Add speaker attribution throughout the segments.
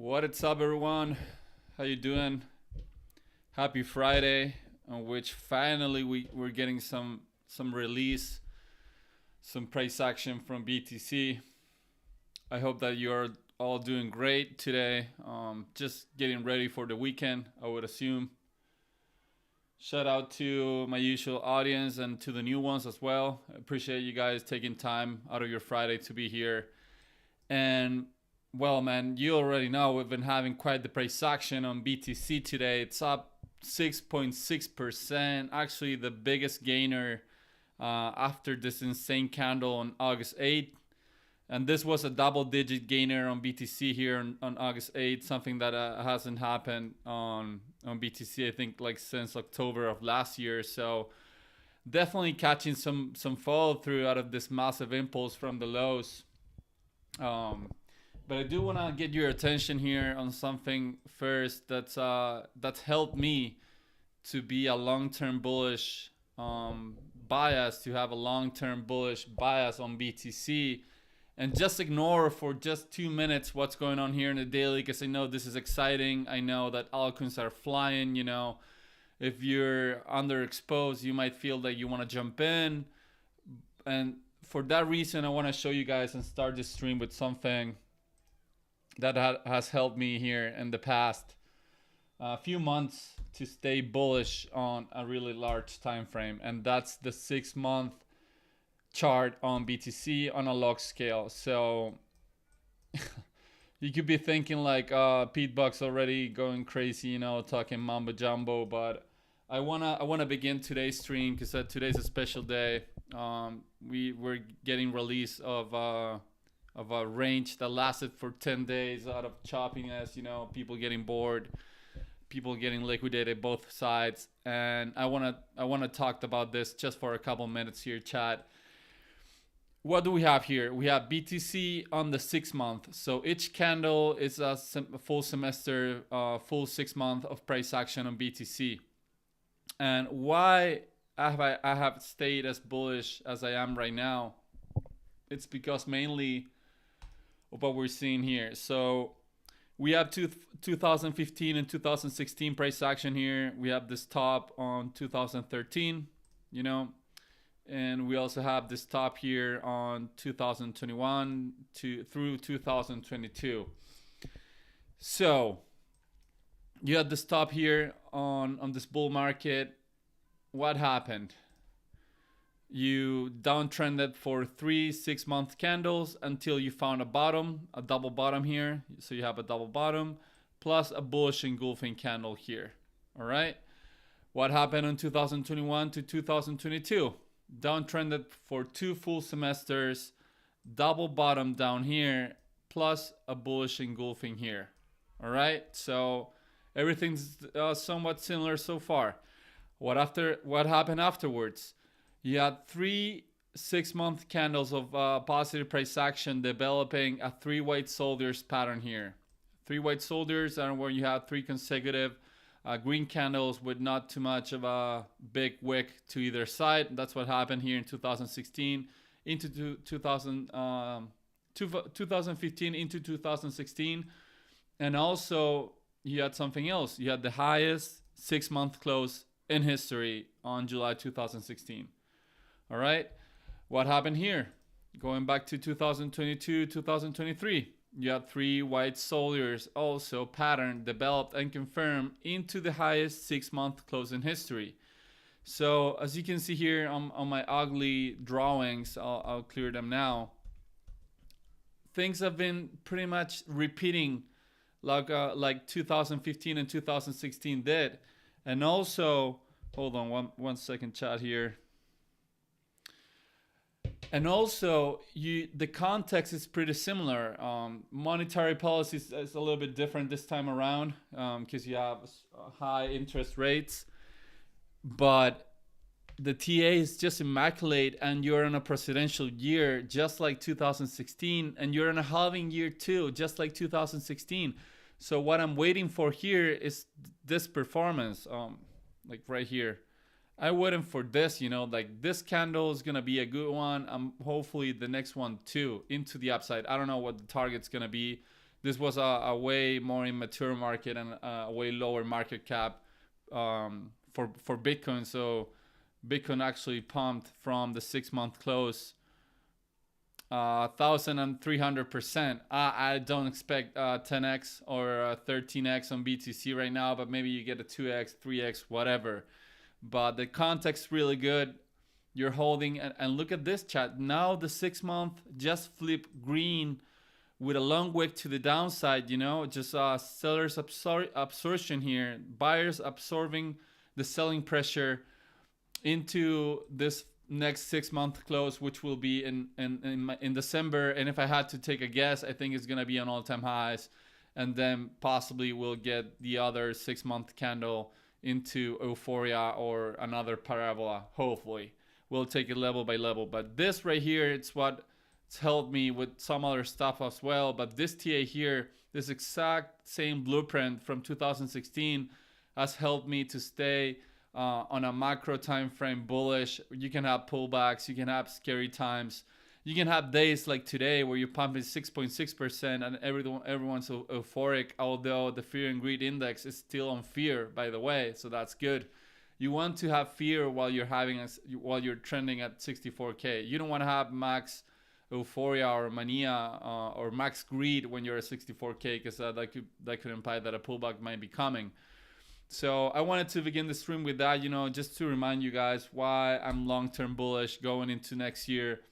Speaker 1: What is up, everyone? How you doing? Happy Friday, on which finally we're getting some release, some price action from BTC. I hope that you're all doing great today. Just getting ready for the weekend, I would assume. Shout out to my usual audience and to the new ones as well. I appreciate you guys taking time out of your Friday to be here. And well, man, you already know we've been having quite the price action on BTC today. It's up 6.6%. Actually, the biggest gainer after this insane candle on August 8th. And this was a double-digit gainer on BTC here on August 8th, something that hasn't happened on BTC, I think, like since October of last year. So definitely catching some follow through out of this massive impulse from the lows. But I do want to get your attention here on something first that's helped me to be a long-term bullish bias, to have a long-term bullish bias on BTC, and just ignore for just 2 minutes what's going on here in the daily, because I know this is exciting. I know that altcoins are flying. If you're underexposed, you might feel that you want to jump in, and for that reason, I want to show you guys and start this stream with something that has helped me here in the past few months to stay bullish on a really large time frame, and that's the 6-month chart on BTC on a log scale. So you could be thinking like Pete Buck's already going crazy, talking mambo jumbo, but I wanna begin today's stream because today's a special day. We're getting release of a range that lasted for 10 days out of choppiness, people getting bored, people getting liquidated both sides. And I want to talk about this just for a couple minutes here, chat. What do we have here? We have BTC on the 6-month. So each candle is a full semester, full 6-month of price action on BTC. And why I have stayed as bullish as I am right now? It's because mainly of what we're seeing here. So we have 2015 and 2016 price action here. We have this top on 2013, and we also have this top here on 2021 through 2022. So you had this top here on this bull market. What happened? You downtrended for 3 6-month candles until you found a bottom, a double bottom here. So you have a double bottom plus a bullish engulfing candle here. All right. What happened in 2021 to 2022? Downtrended for 2 full semesters, double bottom down here plus a bullish engulfing here. All right. So everything's somewhat similar so far. What happened afterwards? You had 3 6-month candles of positive price action developing a 3 white soldiers pattern here. 3 white soldiers are where you have 3 consecutive green candles with not too much of a big wick to either side. That's what happened here in 2016 into 2015 into 2016. And also you had something else. You had the highest 6-month close in history on July 2016. All right. What happened here? Going back to 2022, 2023, you had 3 white soldiers also pattern developed and confirmed into the highest 6-month close in history. So as you can see here on my ugly drawings, I'll clear them now. Things have been pretty much repeating like 2015 and 2016 did. And also, hold on one second, chat here. And also, the context is pretty similar. Monetary policy is a little bit different this time around because you have high interest rates. But the TA is just immaculate, and you're in a presidential year just like 2016, and you're in a halving year too, just like 2016. So what I'm waiting for here is this performance, like right here. I waiting for this, like this candle is going to be a good one. Hopefully the next one too, into the upside. I don't know what the target's going to be. this was a way more immature market and a way lower market cap for Bitcoin. So Bitcoin actually pumped from the 6-month close 1,300%. I don't expect 10x or 13x on BTC right now, but maybe you get a 2x, 3x, whatever. But the context really good. You're holding, and look at this chat. Now the 6-month just flipped green with a long wick to the downside. You know, just sellers absorption here, buyers absorbing the selling pressure into this next 6-month close, which will be in December. And if I had to take a guess, I think it's gonna be on all-time highs, and then possibly we'll get the other 6-month candle into euphoria or another parabola. Hopefully we'll take it level by level, but this right here, it's what it's helped me with some other stuff as well. But this TA here, this exact same blueprint from 2016 has helped me to stay on a macro time frame bullish. You can have pullbacks, you can have scary times, you can have days like today where you're pumping 6.6% and everyone's euphoric, although the fear and greed index is still on fear, by the way, so that's good. You want to have fear while you're trending at 64k. You don't want to have max euphoria or mania or max greed when you're at 64k, because that could imply that a pullback might be coming. So I wanted to begin the stream with that, just to remind you guys why I'm long-term bullish going into next year,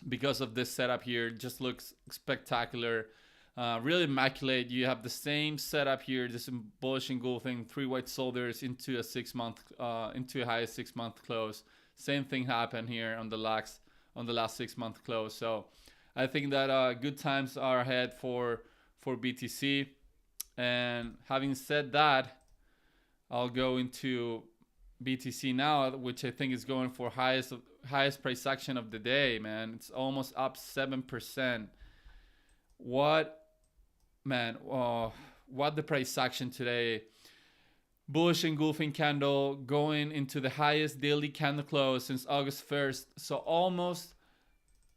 Speaker 1: because of this setup here. Just looks spectacular, really immaculate. You have the same setup here, this bullish engulfing 3 white shoulders into a 6-month, into a high 6-month close. Same thing happened here on the last 6-month close. So I think that good times are ahead for BTC. And having said that, I'll go into BTC now, which I think is going for highest price action of the day, man. It's almost up 7%. What the price action today. Bullish engulfing candle going into the highest daily candle close since August 1st. So almost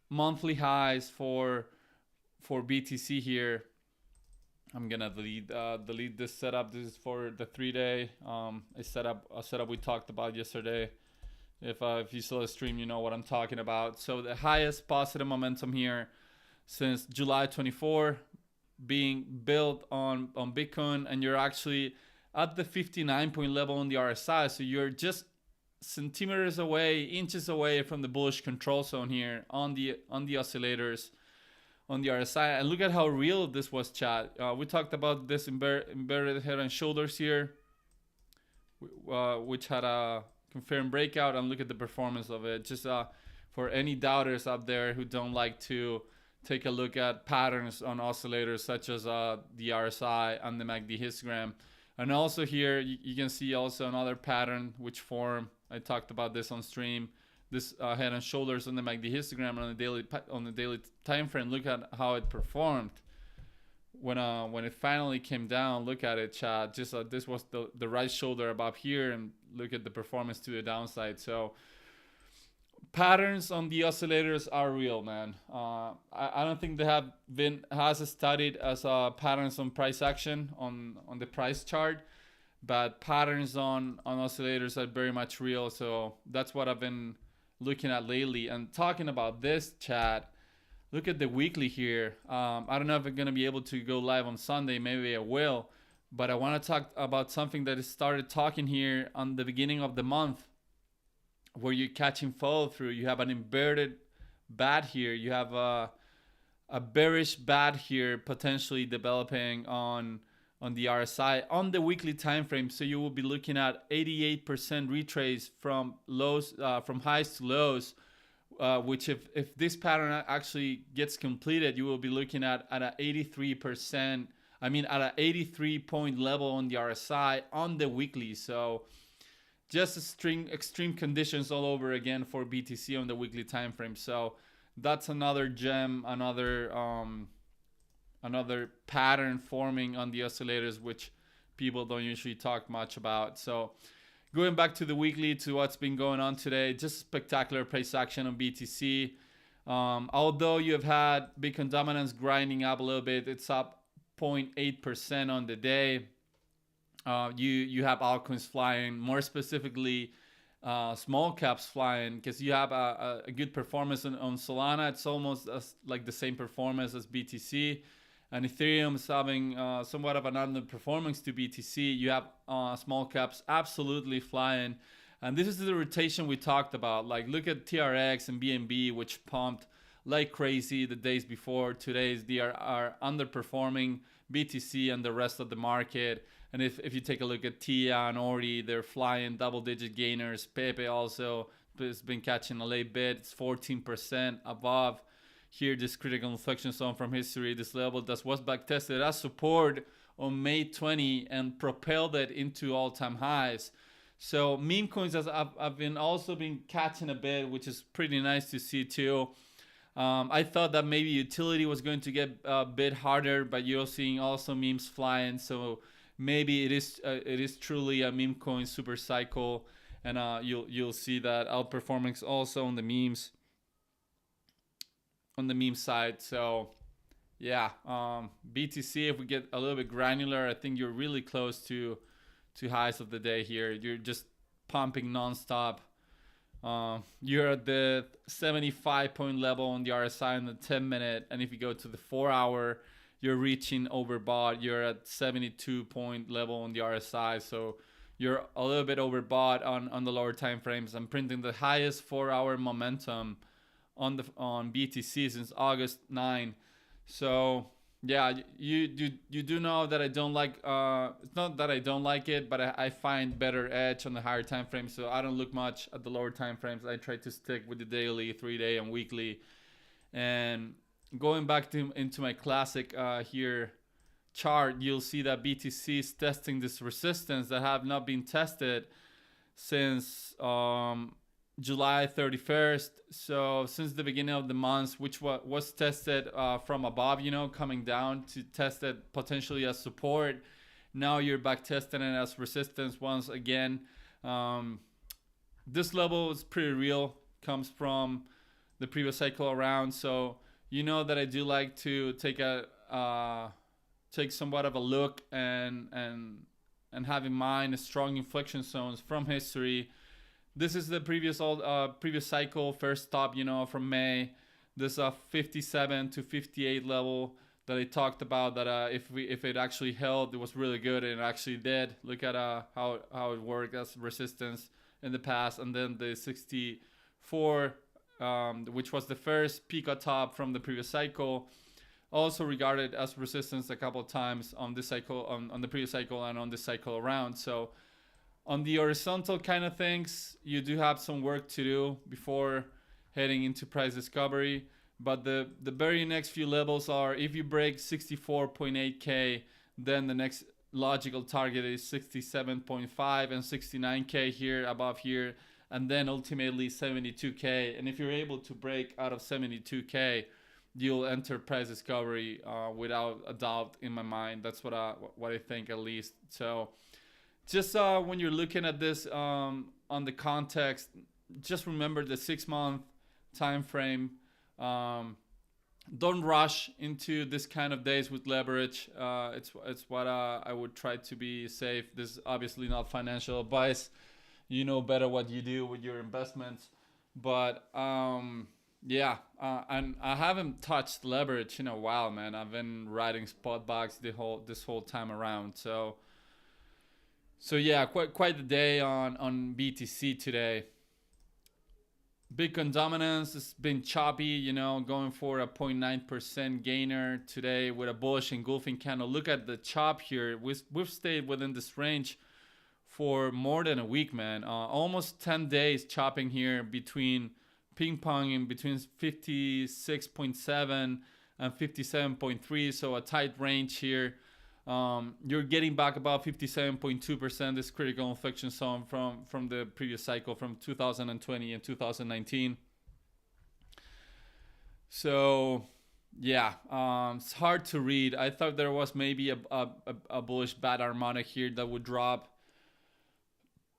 Speaker 1: monthly highs for BTC here. I'm gonna delete this setup. This is for the 3-day. A setup we talked about yesterday. If you saw the stream, you know what I'm talking about. So the highest positive momentum here since July 24, being built on Bitcoin, and you're actually at the 59 point level on the RSI. So you're just centimeters away, inches away from the bullish control zone here on the oscillators on the RSI. And look at how real this was, chat. We talked about this embedded head and shoulders here, which had a confirmed breakout, and look at the performance of it. Just for any doubters out there who don't like to take a look at patterns on oscillators such as the RSI and the MACD histogram. And also here you can see also another pattern which form. I talked about this on stream. This head and shoulders on the MACD histogram on the daily time frame. Look at how it performed when it finally came down. Look at it, chat. Just this was the right shoulder above here, and look at the performance to the downside. So patterns on the oscillators are real, man. I don't think they have been as studied as patterns on price action on the price chart, but patterns on oscillators are very much real. So that's what I've been looking at lately. And talking about this, chat, look at the weekly here. I don't know if I'm gonna be able to go live on Sunday. Maybe I will, but I want to talk about something that is started talking here on the beginning of the month, where you're catching follow through. You have an inverted bat here. You have a bearish bat here potentially developing on the RSI on the weekly time frame. So you will be looking at 88% retrace from lows, from highs to lows, which if this pattern actually gets completed, you will be looking at an 83%. I mean, at an 83 point level on the RSI on the weekly. So just extreme conditions all over again for BTC on the weekly time frame. So that's another gem, another pattern forming on the oscillators, which people don't usually talk much about. So going back to the weekly, to what's been going on today, just spectacular price action on BTC. Although you have had Bitcoin dominance grinding up a little bit, it's up 0.8% on the day. You have altcoins flying, more specifically small caps flying, because you have a good performance on Solana. It's almost like the same performance as BTC, and Ethereum is having somewhat of an underperformance to BTC. You have small caps absolutely flying, and this is the rotation we talked about. Like, look at TRX and BNB, which pumped like crazy the days before. Today's they are underperforming BTC and the rest of the market. And if you take a look at Tia and Ori, they're flying double-digit gainers. Pepe also has been catching a late bid. It's 14% above here, this critical inflection zone from history, this level that was backtested as support on May 20 and propelled it into all-time highs. So meme coins I've been also been catching a bit, which is pretty nice to see too. I thought that maybe utility was going to get a bit harder, but you're seeing also memes flying. So maybe it is truly a meme coin super cycle, and you'll see that outperformance also on the memes, on the meme side. So yeah, BTC, if we get a little bit granular, I think you're really close to highs of the day here. You're just pumping nonstop. You're at the 75 point level on the RSI in the 10-minute, and if you go to the 4-hour, you're reaching overbought. You're at 72 point level on the RSI, so you're a little bit overbought on the lower time frames. I'm printing the highest 4-hour momentum on BTC since August 9. So yeah, you do know that I don't like. It's not that I don't like it, but I find better edge on the higher time frames. So I don't look much at the lower time frames. I try to stick with the daily, 3-day, and weekly. And going back into my classic here chart, you'll see that BTC is testing this resistance that have not been tested since July 31st. So since the beginning of the month, which was tested from above, coming down to test it potentially as support. Now you're back testing it as resistance once again. This level is pretty real, comes from the previous cycle around. So you know that I do like to take somewhat of a look and have in mind strong inflection zones from history. This is the previous cycle, first stop, from May. This 57 to 58 level that I talked about, that if it actually held, it was really good, and it actually did. Look at how it worked as resistance in the past. And then the 64, which was the first peak at top from the previous cycle, also regarded as resistance a couple of times on this cycle, on the previous cycle, and on this cycle around. So on the horizontal kind of things, you do have some work to do before heading into price discovery. But the very next few levels are, if you break 64.8K, then the next logical target is 67.5 and 69K here, above here, and then ultimately 72K. And if you're able to break out of 72K, you'll enter price discovery without a doubt in my mind. That's what I think, at least. So just when you're looking at this on the context, just remember the 6-month time frame. Don't rush into this kind of days with leverage. It's what I would try to be safe. This is obviously not financial advice. You know better what you do with your investments. But yeah, and I haven't touched leverage in a while, man. I've been riding spot bucks this whole time around. So yeah, quite the day on BTC today. Bitcoin dominance has been choppy, going for a 0.9% gainer today with a bullish engulfing candle. Look at the chop here. We've stayed within this range for more than a week, man. Almost 10 days chopping here, between ping-ponging between 56.7 and 57.3. So a tight range here. You're getting back about 57.2%, this critical inflection zone from the previous cycle, from 2020 and 2019. So yeah, it's hard to read. I thought there was maybe a bullish bad harmonic here that would drop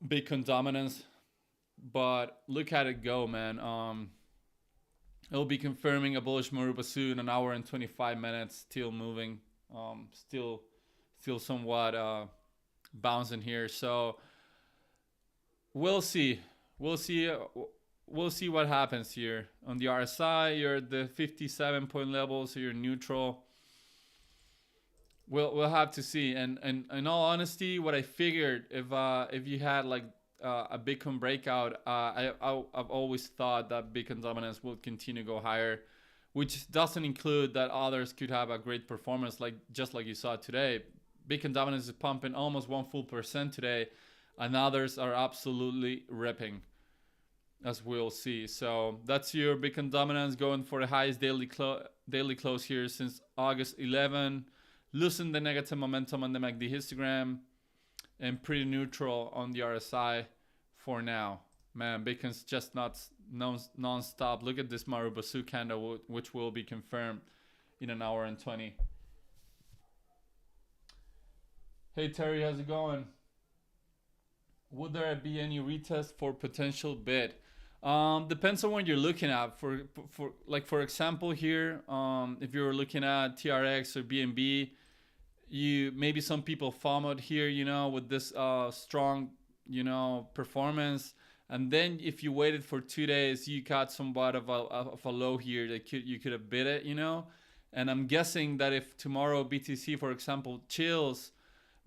Speaker 1: Bitcoin dominance, but look at it go, man. It'll be confirming a bullish Maruba soon, an hour and 25 minutes, still moving Still somewhat bouncing here. So we'll see. We'll see. We'll see what happens here. On the RSI, you're at the 57 point level, so you're neutral. We'll have to see. And in all honesty, what I figured, if you had like a Bitcoin breakout, I've always thought that Bitcoin dominance will continue to go higher, which doesn't include that others could have a great performance, like just like you saw today. Bitcoin dominance is pumping almost 1% today, and others are absolutely ripping, as we'll see. So that's your Bitcoin dominance going for the highest daily close here since August 11. Losing the negative momentum on the MACD histogram, and pretty neutral on the RSI for now. Man, Bitcoin's just not non-stop. Look at this Marubosu candle, which will be confirmed in an hour and 20. Hey Terry, how's it going? Would there be any retest for potential bid? Depends on what you're looking at. For example here, if you're looking at TRX or BNB, maybe some people FOMO'd here, with this strong, performance. And then if you waited for 2 days, you got somewhat of a low here that you could have bid it, And I'm guessing that if tomorrow BTC, for example, chills,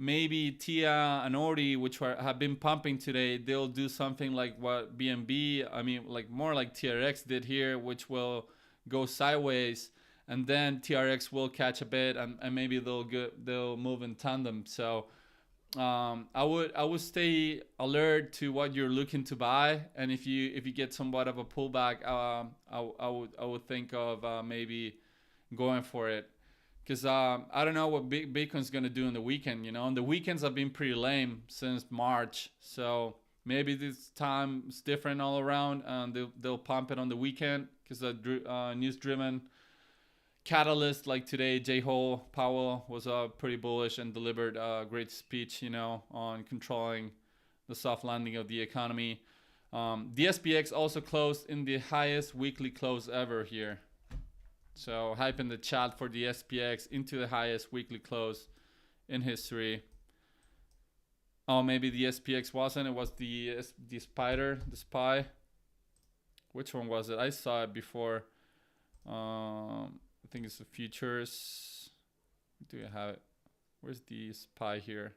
Speaker 1: maybe TIA and ORDI, which have been pumping today, they'll do something like what BNB, like more like TRX did here, which will go sideways, and then TRX will catch a bit, and maybe they'll move in tandem. So I would stay alert to what you're looking to buy, and if you get somewhat of a pullback, I would think of maybe going for it. Because I don't know what Bitcoin's going to do on the weekend, And the weekends have been pretty lame since March. So maybe this time is different all around, and they'll pump it on the weekend because the news-driven catalyst like today, Powell was pretty bullish and delivered a great speech, on controlling the soft landing of the economy. The SPX also closed in the highest weekly close ever here. So hype in the chat for the SPX into the highest weekly close in history. Oh, maybe the SPX wasn't. It was the SPY. Which one was it? I saw it before. I think it's the futures. Do you have it? Where's the SPY here?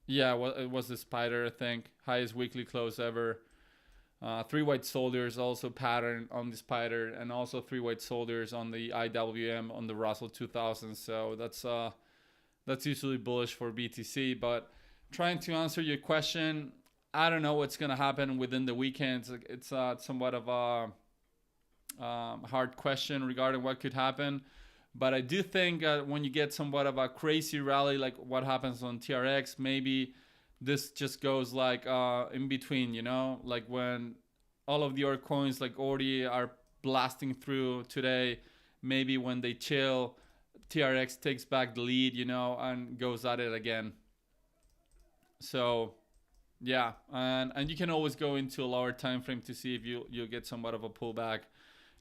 Speaker 1: Yeah, well, it was the Spider, I think. Highest weekly close ever. 3 white soldiers also pattern on the Spider, and also 3 white soldiers on the IWM on the Russell 2000. So that's usually bullish for BTC. But trying to answer your question, I don't know what's gonna happen within the weekend. It's somewhat of a hard question regarding what could happen. But I do think when you get somewhat of a crazy rally like what happens on TRX, maybe this just goes like in between, like when all of the altcoins like ORDI are blasting through today, maybe when they chill, TRX takes back the lead, and goes at it again. So yeah, and you can always go into a lower time frame to see if you'll get somewhat of a pullback.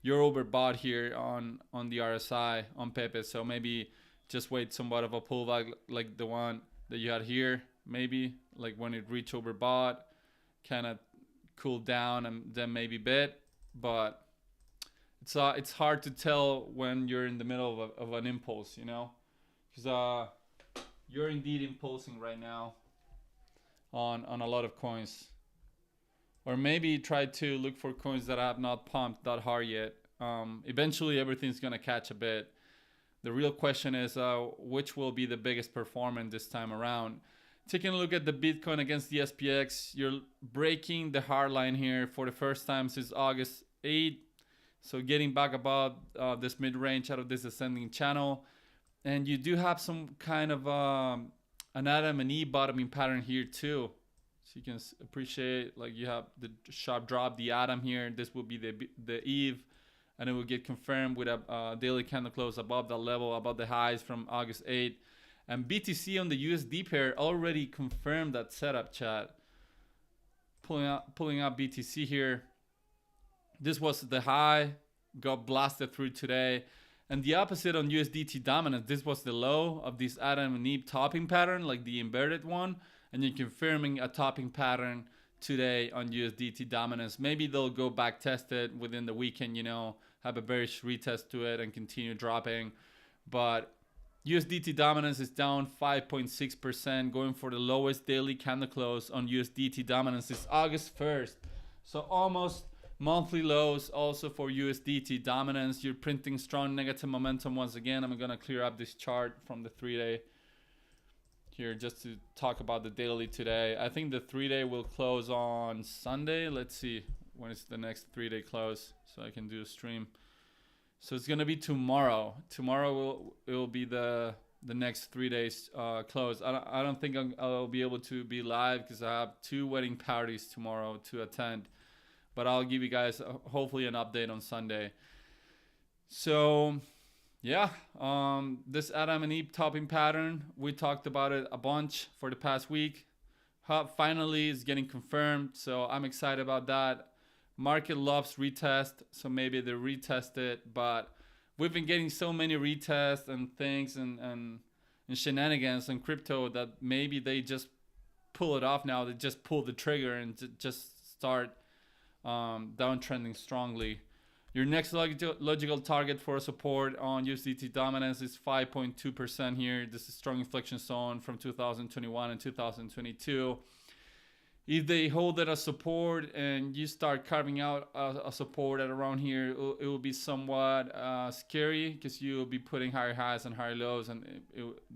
Speaker 1: You're overbought here on the RSI on Pepe, so maybe just wait somewhat of a pullback like the one that you had here. Maybe like when it reached overbought, kind of cool down and then maybe bid. But it's hard to tell when you're in the middle of an impulse, because you're indeed impulsing right now on a lot of coins. Or maybe try to look for coins that have not pumped that hard yet. Eventually everything's gonna catch a bit. The real question is which will be the biggest performance this time around. Taking a look at the Bitcoin against the SPX, you're breaking the hard line here for the first time since August 8th. So getting back above this mid-range out of this ascending channel. And you do have some kind of an Adam and Eve bottoming pattern here too. So you can appreciate, like, you have the sharp drop, the Adam here. This will be the Eve, and it will get confirmed with a daily candle close above that level, above the highs from August 8th. And BTC on the USD pair already confirmed that setup, chat. Pulling up BTC here. This was the high. got blasted through today. And the opposite on USDT dominance. This was the low of this Adam and Eve topping pattern, like the inverted one. And you're confirming a topping pattern today on USDT dominance. Maybe they'll go back test it within the weekend, you know, have a bearish retest to it and continue dropping. But USDT dominance is down 5.6%, going for the lowest daily candle close on USDT dominance is August 1st. So almost monthly lows also for USDT dominance. You're printing strong negative momentum once again. I'm going to clear up this chart from the 3-day here just to talk about the daily today. I think the 3-day will close on Sunday. Let's see when is the next 3-day close so I can do a stream. So it's going to be tomorrow. Tomorrow it will be the next 3 days close. I don't think I'll be able to be live because I have 2 wedding parties tomorrow to attend. But I'll give you guys hopefully an update on Sunday. So yeah, this Adam and Eve topping pattern, we talked about it a bunch for the past week. Finally is getting confirmed, so I'm excited about that. Market loves retest, so maybe they retest it, but we've been getting so many retests and things and shenanigans in crypto that maybe they just pull it off now. They just pull the trigger and just start downtrending strongly. Your next logical target for support on USDT dominance is 5.2% here. This is strong inflection zone from 2021 and 2022. If they hold it as support and you start carving out a support at around here, it will be somewhat scary because you will be putting higher highs and higher lows, and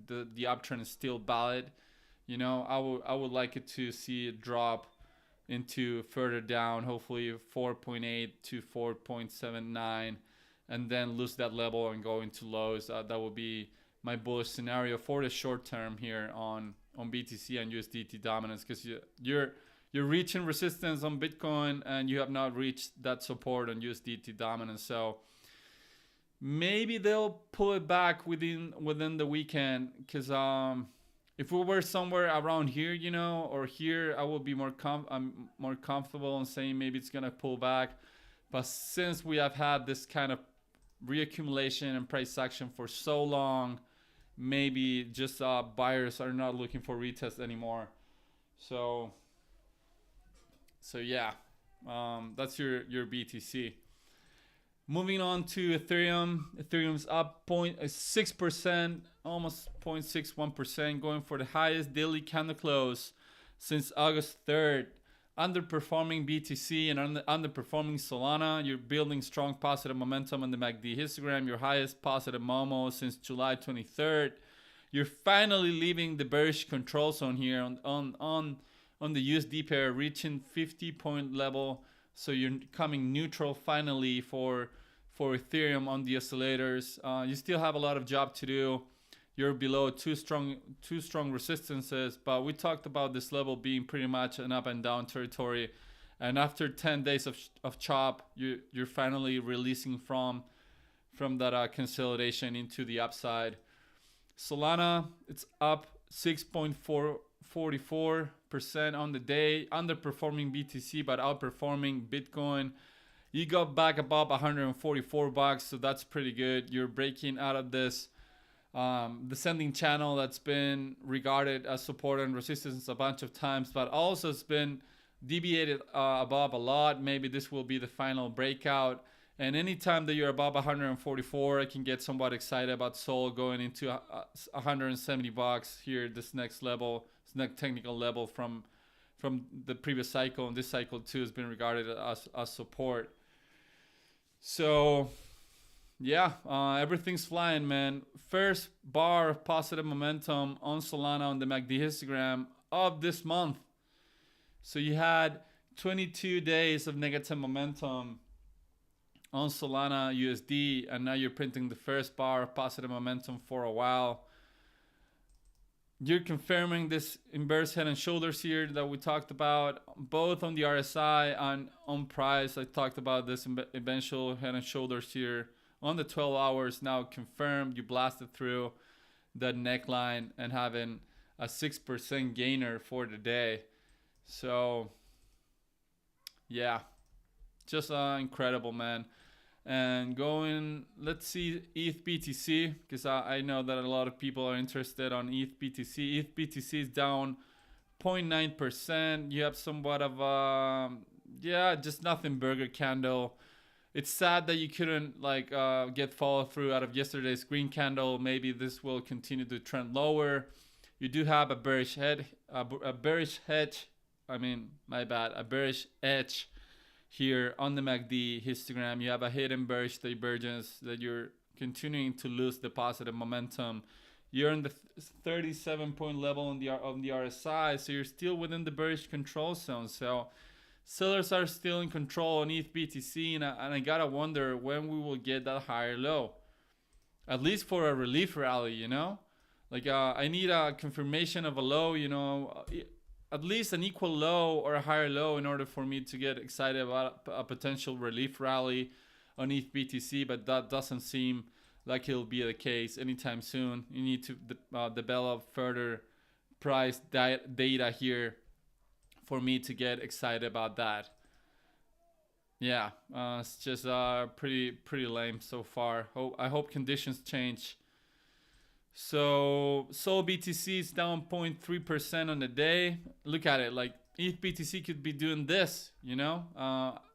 Speaker 1: the uptrend is still valid. You know, I would like it to see it drop into further down, hopefully 4.8 to 4.79, and then lose that level and go into lows. That would be my bullish scenario for the short term here on BTC and USDT dominance, because you're reaching resistance on Bitcoin and you have not reached that support on USDT dominance. So maybe they'll pull it back within the weekend, because if we were somewhere around here, you know, or here, I would be I'm more comfortable in saying maybe it's gonna pull back. But since we have had this kind of reaccumulation and price action for so long, maybe just buyers are not looking for retest anymore. So yeah, that's your BTC. Moving on to Ethereum. Ethereum's up 0.6%, almost 0.61%, going for the highest daily candle close since August 3rd. Underperforming BTC and underperforming Solana. You're building strong positive momentum on the MACD histogram, your highest positive Momo since July 23rd. You're finally leaving the bearish control zone here on the USD pair, reaching 50-point level. So you're coming neutral finally for Ethereum on the oscillators. You still have a lot of job to do. You're below two strong resistances, but we talked about this level being pretty much an up and down territory. And after 10 days of chop, you're finally releasing from that consolidation into the upside. Solana, it's up 6.44% on the day, underperforming BTC but outperforming Bitcoin. You got back above $144, so that's pretty good. You're breaking out of this descending channel that's been regarded as support and resistance a bunch of times, but also it's been deviated above a lot. Maybe this will be the final breakout. And anytime that you're above 144, I can get somewhat excited about Sol going into $170 here. This next level, this next technical level from the previous cycle, and this cycle too has been regarded as support. So yeah, everything's flying, man. First bar of positive momentum on Solana on the MACD histogram of this month. So you had 22 days of negative momentum on Solana USD, and now you're printing the first bar of positive momentum for a while. You're confirming this inverse head and shoulders here that we talked about, both on the RSI and on price. I talked about this eventual head and shoulders here on the 12 hours. Now confirmed, you blasted through that neckline and having a 6% gainer for the day. So yeah, just incredible, man. And going, let's see ETH BTC, because I know that a lot of people are interested on ETH BTC. ETH BTC is down 0.9%. You have somewhat of just nothing burger candle. It's sad that you couldn't get follow through out of yesterday's green candle. Maybe this will continue to trend lower. You do have a bearish head, a bearish hedge. I mean, my bad, a bearish edge here on the MACD histogram. You have a hidden bearish divergence that you're continuing to lose the positive momentum. You're in the 37 point level on the RSI, so you're still within the bearish control zone. So sellers are still in control on ETH BTC, and I gotta wonder when we will get that higher low, at least for a relief rally, you know? I need a confirmation of a low, you know, at least an equal low or a higher low in order for me to get excited about a potential relief rally on ETH BTC, but that doesn't seem like it'll be the case anytime soon. You need to develop further price data here for me to get excited about that. Yeah, it's just pretty lame so far. I hope conditions change. So Sol BTC is down 0.3% on the day. Look at it, like ETH BTC could be doing this, you know.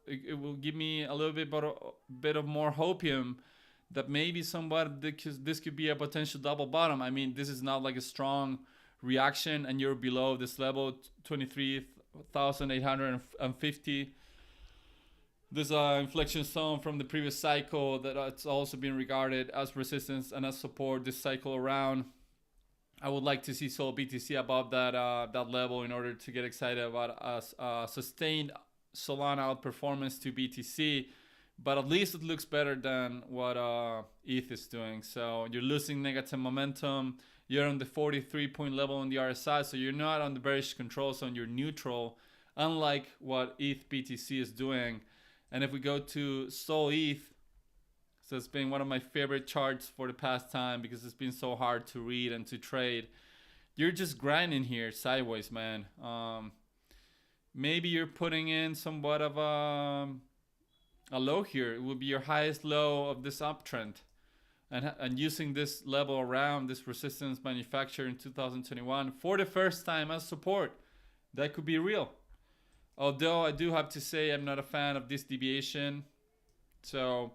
Speaker 1: It will give me a little bit of more hopium that maybe this could be a potential double bottom. I mean, this is not like a strong reaction, and you're below this level, 23,850. There's an inflection zone from the previous cycle that it's also been regarded as resistance and as support this cycle around. I would like to see Sol BTC above that level in order to get excited about a sustained Solana outperformance to BTC. But at least it looks better than what ETH is doing. So you're losing negative momentum. You're on the 43 point level on the RSI, so you're not on the bearish control zone. You're neutral, unlike what ETH BTC is doing. And if we go to Sol ETH, so it's been one of my favorite charts for the past time because it's been so hard to read and to trade. You're just grinding here sideways, man. Maybe you're putting in somewhat of a low here. It would be your highest low of this uptrend. And using this level around this resistance manufactured in 2021 for the first time as support. That could be real. Although I do have to say I'm not a fan of this deviation. So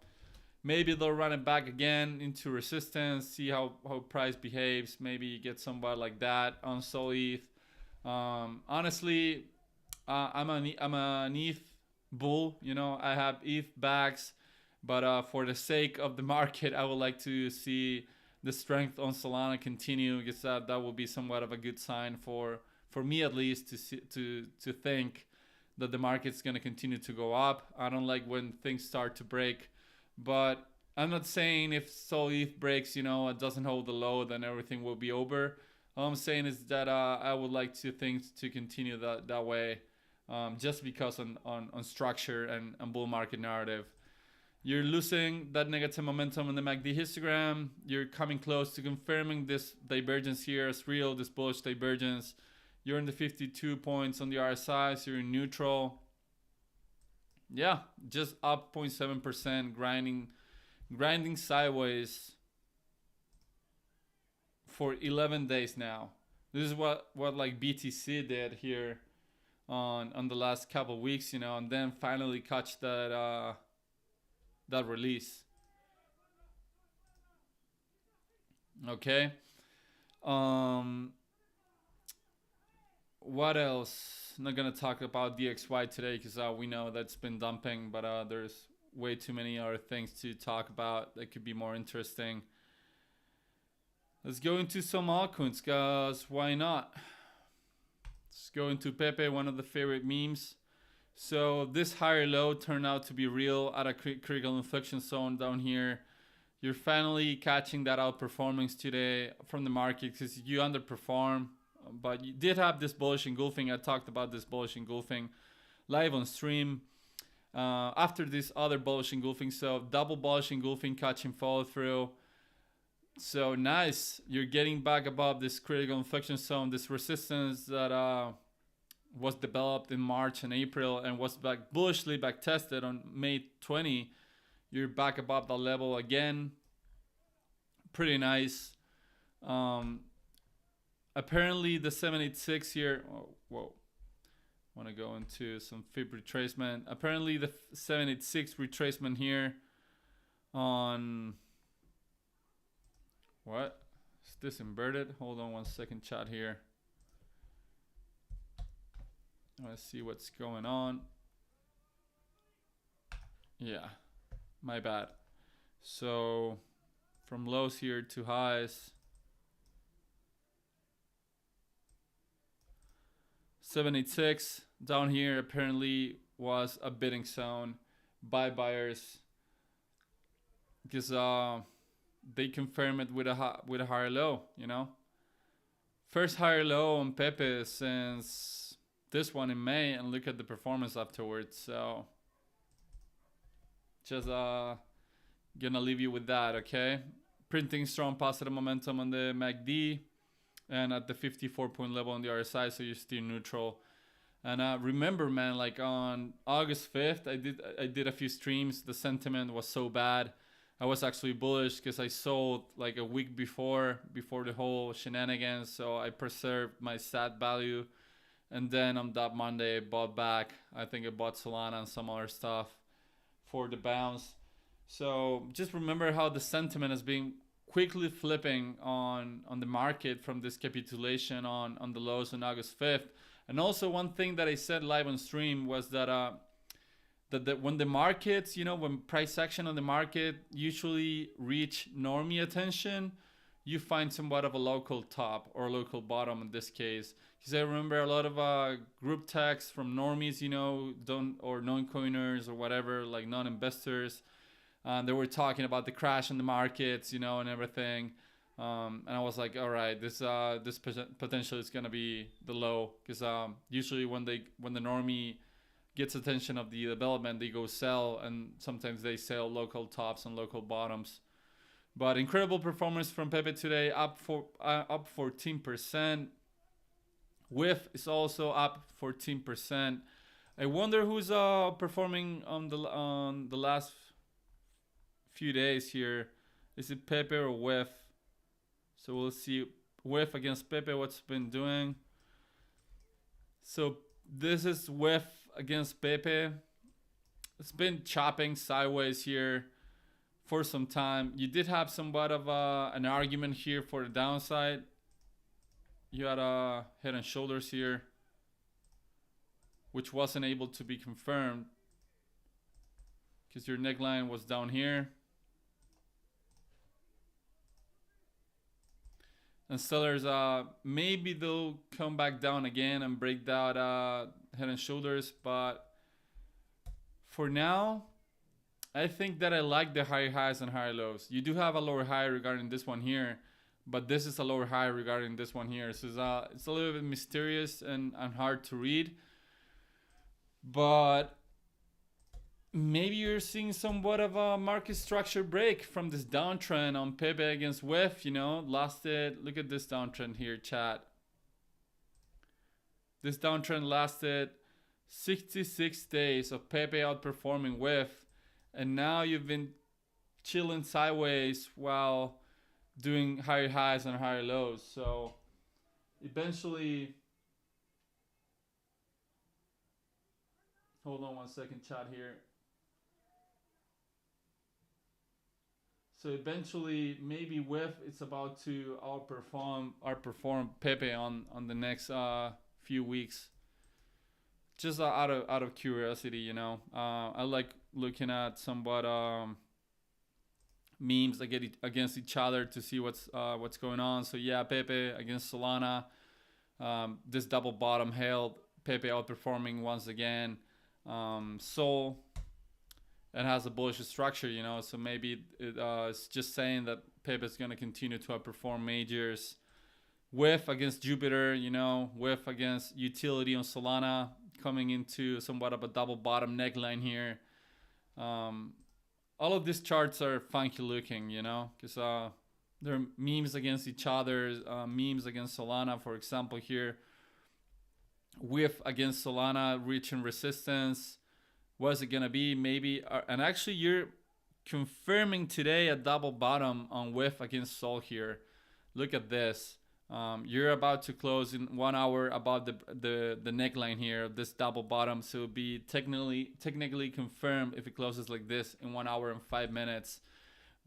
Speaker 1: maybe they'll run it back again into resistance, see how price behaves. Maybe you get somewhat like that on Sol ETH. Honestly, I'm an ETH bull. You know, I have ETH bags. But for the sake of the market, I would like to see the strength on Solana continue, because that will be somewhat of a good sign for me at least to think that the market's going to continue to go up. I don't like when things start to break, but I'm not saying if Sol ETH breaks, you know, it doesn't hold the low, then everything will be over. All I'm saying is that I would like to things to continue that way, just because on structure and bull market narrative. You're losing that negative momentum in the MACD histogram. You're coming close to confirming this divergence here as real, this bullish divergence. You're in the 52 points on the RSI, so you're in neutral. Yeah, just up 0.7%, grinding sideways for 11 days now. This is what like BTC did here on the last couple of weeks, you know, and then finally catch that release. Okay. What else? I'm not gonna talk about DXY today because we know that's been dumping, but there's way too many other things to talk about that could be more interesting. Let's go into some altcoins, guys. Why not? Let's go into Pepe, one of the favorite memes. So this higher low turned out to be real at a critical inflection zone down here. You're finally catching that outperformance today from the market because you underperform, but you did have this bullish engulfing. I talked about this bullish engulfing live on stream. After this other bullish engulfing, so double bullish engulfing catching follow through. So nice, you're getting back above this critical inflection zone, this resistance that was developed in March and April and was bullishly back tested on May 20. you're back above the level again. Pretty nice. Apparently the 786 here, oh, whoa, want to go into some fib retracement. Apparently the 786 retracement here on, what is this inverted? Hold on 1 second, chat here. Let's see what's going on. Yeah, my bad. So from lows here to highs, 786 down here apparently was a bidding zone by buyers, because they confirm it with a higher low, you know. First higher low on Pepe since this one in May, and look at the performance afterwards. So just gonna leave you with that, okay? Printing strong positive momentum on the MACD and at the 54 point level on the RSI, so you're still neutral. And remember, man, like on August 5th, I did a few streams. The sentiment was so bad. I was actually bullish because I sold like a week before the whole shenanigans, so I preserved my SAT value. And then on that Monday, I bought back. I think I bought Solana and some other stuff for the bounce. So just remember how the sentiment has been quickly flipping on the market from this capitulation on the lows on August 5th. And also one thing that I said live on stream was that that when the markets, you know, when price action on the market usually reach normie attention, you find somewhat of a local top or local bottom in this case. Because I remember a lot of group texts from normies, you know, or non-coiners or whatever, like non-investors. They were talking about the crash in the markets, you know, and everything. And I was like, all right, this potential is gonna be the low, because usually when the normie gets attention of the development, they go sell, and sometimes they sell local tops and local bottoms. But incredible performance from Pepe today, up 14%. WIF is also up 14%. I wonder who's performing on the last few days here. Is it Pepe or WIF? So we'll see WIF against Pepe, what's been doing. So this is WIF against Pepe. It's been chopping sideways here for some time. You did have somewhat of an argument here for the downside. You had a head and shoulders here, which wasn't able to be confirmed because your neckline was down here. And sellers, maybe they'll come back down again and break that head and shoulders. But for now, I think that I like the higher highs and higher lows. You do have a lower high regarding this one here, but this is a lower high regarding this one here. So it's a little bit mysterious and hard to read. But maybe you're seeing somewhat of a market structure break from this downtrend on Pepe against WIF, you know, lasted, look at this downtrend here, chat. This downtrend lasted 66 days of Pepe outperforming WIF, and now you've been chilling sideways while doing higher highs and higher lows. So eventually, hold on 1 second, chat here. So eventually, maybe WIF is about to outperform Pepe on the next few weeks. Just out of curiosity, you know. I like looking at somewhat memes against each other to see what's going on. So yeah, Pepe against Solana. This double bottom held, Pepe outperforming once again. Sol, and has a bullish structure, you know, so maybe it's just saying that Pepe is going to continue to outperform majors. WIF against Jupiter, you know, WIF against utility on Solana, coming into somewhat of a double bottom neckline here. All of these charts are funky looking, you know, because they're memes against each other, memes against Solana, for example, here. WIF against Solana reaching resistance. What's it gonna be? Maybe, and actually you're confirming today a double bottom on whiff against Sol here. Look at this. You're about to close in 1 hour above the neckline here of this double bottom, so it'll be technically confirmed if it closes like this in 1 hour and 5 minutes.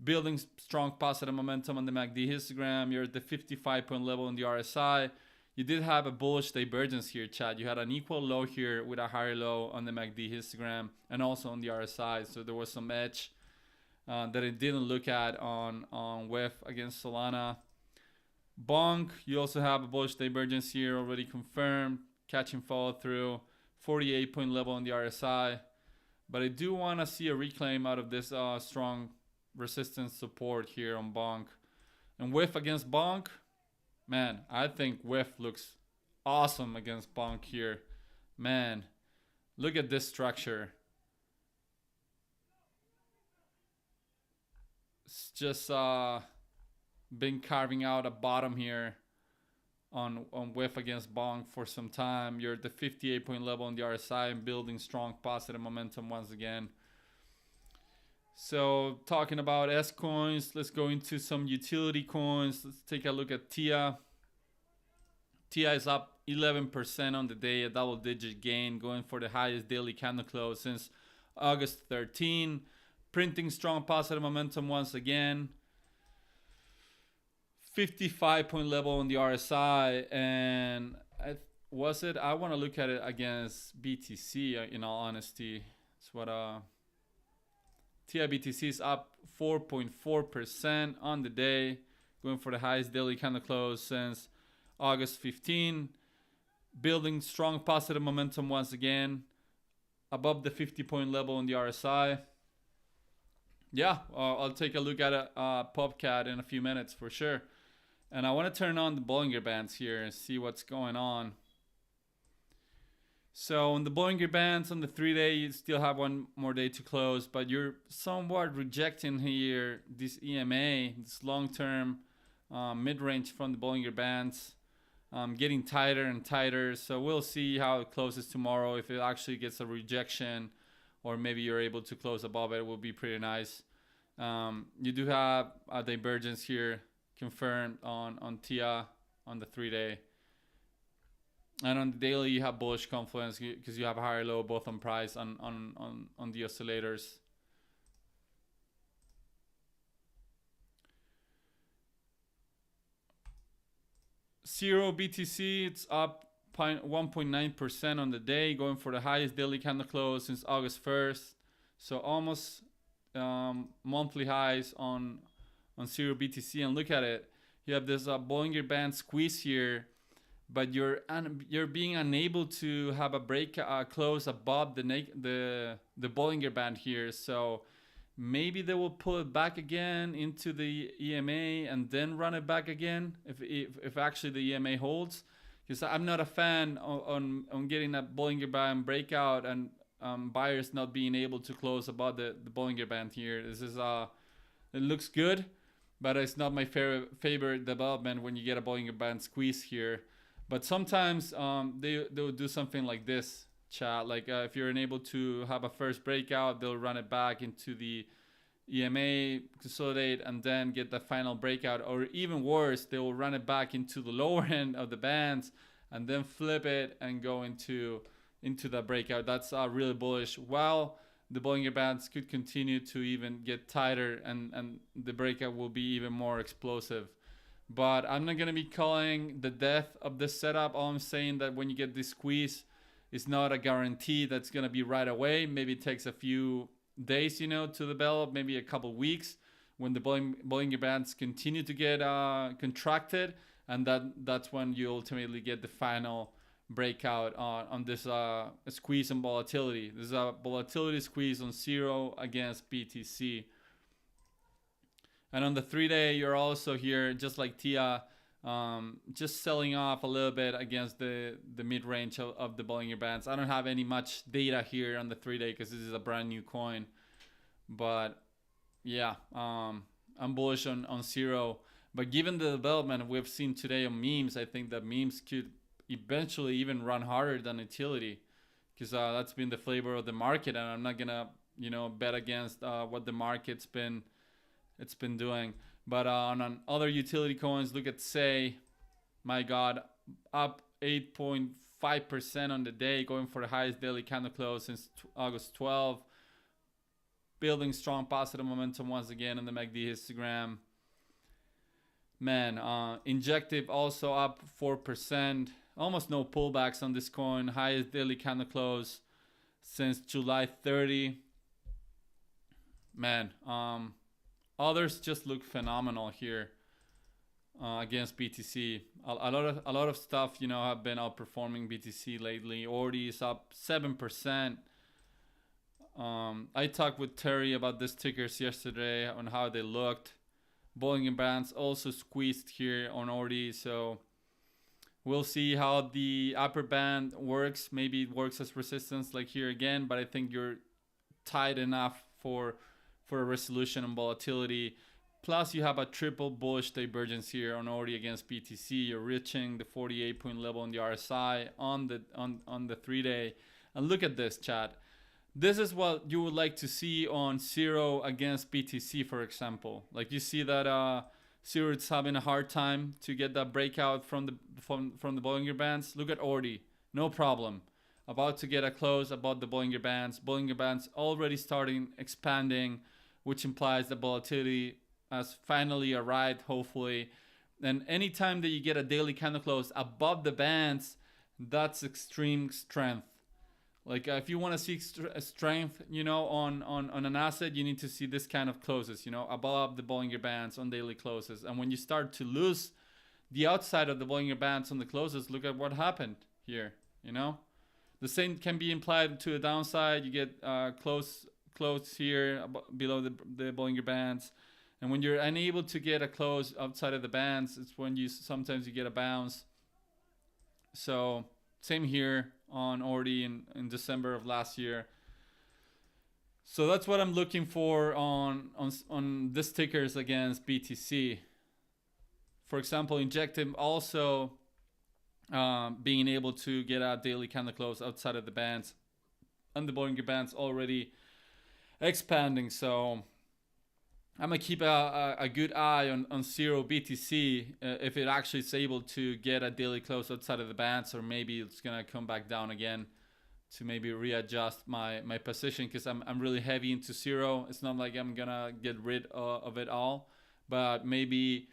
Speaker 1: Building strong positive momentum on the MACD histogram. You're at the 55-point level in the RSI. You did have a bullish divergence here, Chad. You had an equal low here with a higher low on the MACD histogram and also on the RSI. So there was some edge that it didn't look at on WEF against Solana. Bonk, you also have a bullish divergence here already confirmed. Catching follow through. 48-point level on the RSI. But I do want to see a reclaim out of this strong resistance support here on Bonk. And WEF against Bonk. Man, I think WEF looks awesome against Bonk here. Man, look at this structure. It's just been carving out a bottom here on WEF against Bonk for some time. You're at the 58-point level on the RSI and building strong positive momentum once again. So talking about S coins, let's go into some utility coins. Let's take a look at TIA. TIA is up 11% on the day, a double-digit gain, going for the highest daily candle close since August 13. Printing strong positive momentum once again. 55-point level on the RSI, and I want to look at it against BTC. In all honesty, it's what TIA BTC is up 4.4% on the day, going for the highest daily candle close since August 15. Building strong positive momentum once again, above the 50-point level on the RSI. Yeah, I'll take a look at a PopCat in a few minutes for sure. And I want to turn on the Bollinger Bands here and see what's going on. So on the Bollinger Bands on the 3-day, you still have one more day to close, but you're somewhat rejecting here this EMA, this long-term mid-range from the Bollinger Bands, getting tighter and tighter. So we'll see how it closes tomorrow. If it actually gets a rejection, or maybe you're able to close above it, will be pretty nice. You do have a divergence here confirmed on TIA on the 3-day. And on the daily, you have bullish confluence because you have a higher low both on price on the oscillators. Zero BTC, it's up 1.9% on the day, going for the highest daily candle close since August 1st. So almost monthly highs on Zero BTC. And look at it. You have this Bollinger Band squeeze here, but you're being unable to have a break close above the Bollinger Band here. So maybe they will pull it back again into the EMA and then run it back again if actually the EMA holds. Because I'm not a fan on getting that Bollinger Band breakout and buyers not being able to close above the Bollinger Band here. This is it looks good, but it's not my favorite development when you get a Bollinger Band squeeze here. But sometimes they'll do something like this, chat. Like if you're unable to have a first breakout, they'll run it back into the EMA, consolidate, and then get the final breakout. Or even worse, they will run it back into the lower end of the bands and then flip it and go into the breakout. That's really bullish. While the Bollinger Bands could continue to even get tighter and the breakout will be even more explosive. But I'm not going to be calling the death of this setup. All I'm saying that when you get this squeeze, it's not a guarantee that's going to be right away. Maybe it takes a few days, to develop, maybe a couple weeks when the Bollinger Bands continue to get contracted. And that's when you ultimately get the final breakout on this squeeze and volatility. There's a volatility squeeze on Zero against BTC. And on the 3-day, you're also here, just like TIA, just selling off a little bit against the mid-range of the Bollinger Bands. I don't have any much data here on the 3-day because this is a brand new coin. But yeah, I'm bullish on Zero. But given the development we've seen today on memes, I think that memes could eventually even run harder than utility, because that's been the flavor of the market, and I'm not gonna you know, bet against what the market's been doing. But on other utility coins, look at Say, my God, up 8.5% on the day, going for the highest daily candle close since August 12. Building strong positive momentum once again on the MACD histogram. Man, Injective also up 4%. Almost no pullbacks on this coin. Highest daily candle close since July 30. Man, others just look phenomenal here against BTC. A lot of stuff, you know, have been outperforming BTC lately. Ordi is up 7%. I talked with Terry about these tickers yesterday on how they looked. Bollinger Bands also squeezed here on Ordi, so we'll see how the upper band works. Maybe it works as resistance like here again, but I think you're tight enough for a resolution and volatility. Plus you have a triple bullish divergence here on Ordi against BTC. You're reaching the 48 point level on the RSI on the 3-day. And look at this, chat. This is what you would like to see on Zero against BTC, for example. Like you see that Zero is having a hard time to get that breakout from the Bollinger Bands. Look at Ordi, no problem. About to get a close above the Bollinger Bands. Bollinger Bands already starting expanding, which implies the volatility has finally arrived, hopefully. And anytime that you get a daily candle close above the bands, that's extreme strength. Like if you want to see strength, you know, on an asset, you need to see this kind of closes, you know, above the Bollinger Bands on daily closes. And when you start to lose the outside of the Bollinger Bands on the closes, look at what happened here, you know. The same can be implied to a downside. You get close here below the Bollinger Bands. And when you're unable to get a close outside of the bands, it's when sometimes you get a bounce. So same here on Ordi in December of last year. So that's what I'm looking for on this tickers against BTC. For example, Injective also being able to get a daily candle close outside of the bands, and the Bollinger Bands already expanding. So I'm gonna keep a good eye on Zero BTC if it actually is able to get a daily close outside of the bands, or maybe it's gonna come back down again to maybe readjust my position, because I'm really heavy into Zero. It's not like I'm gonna get rid of it all, but maybe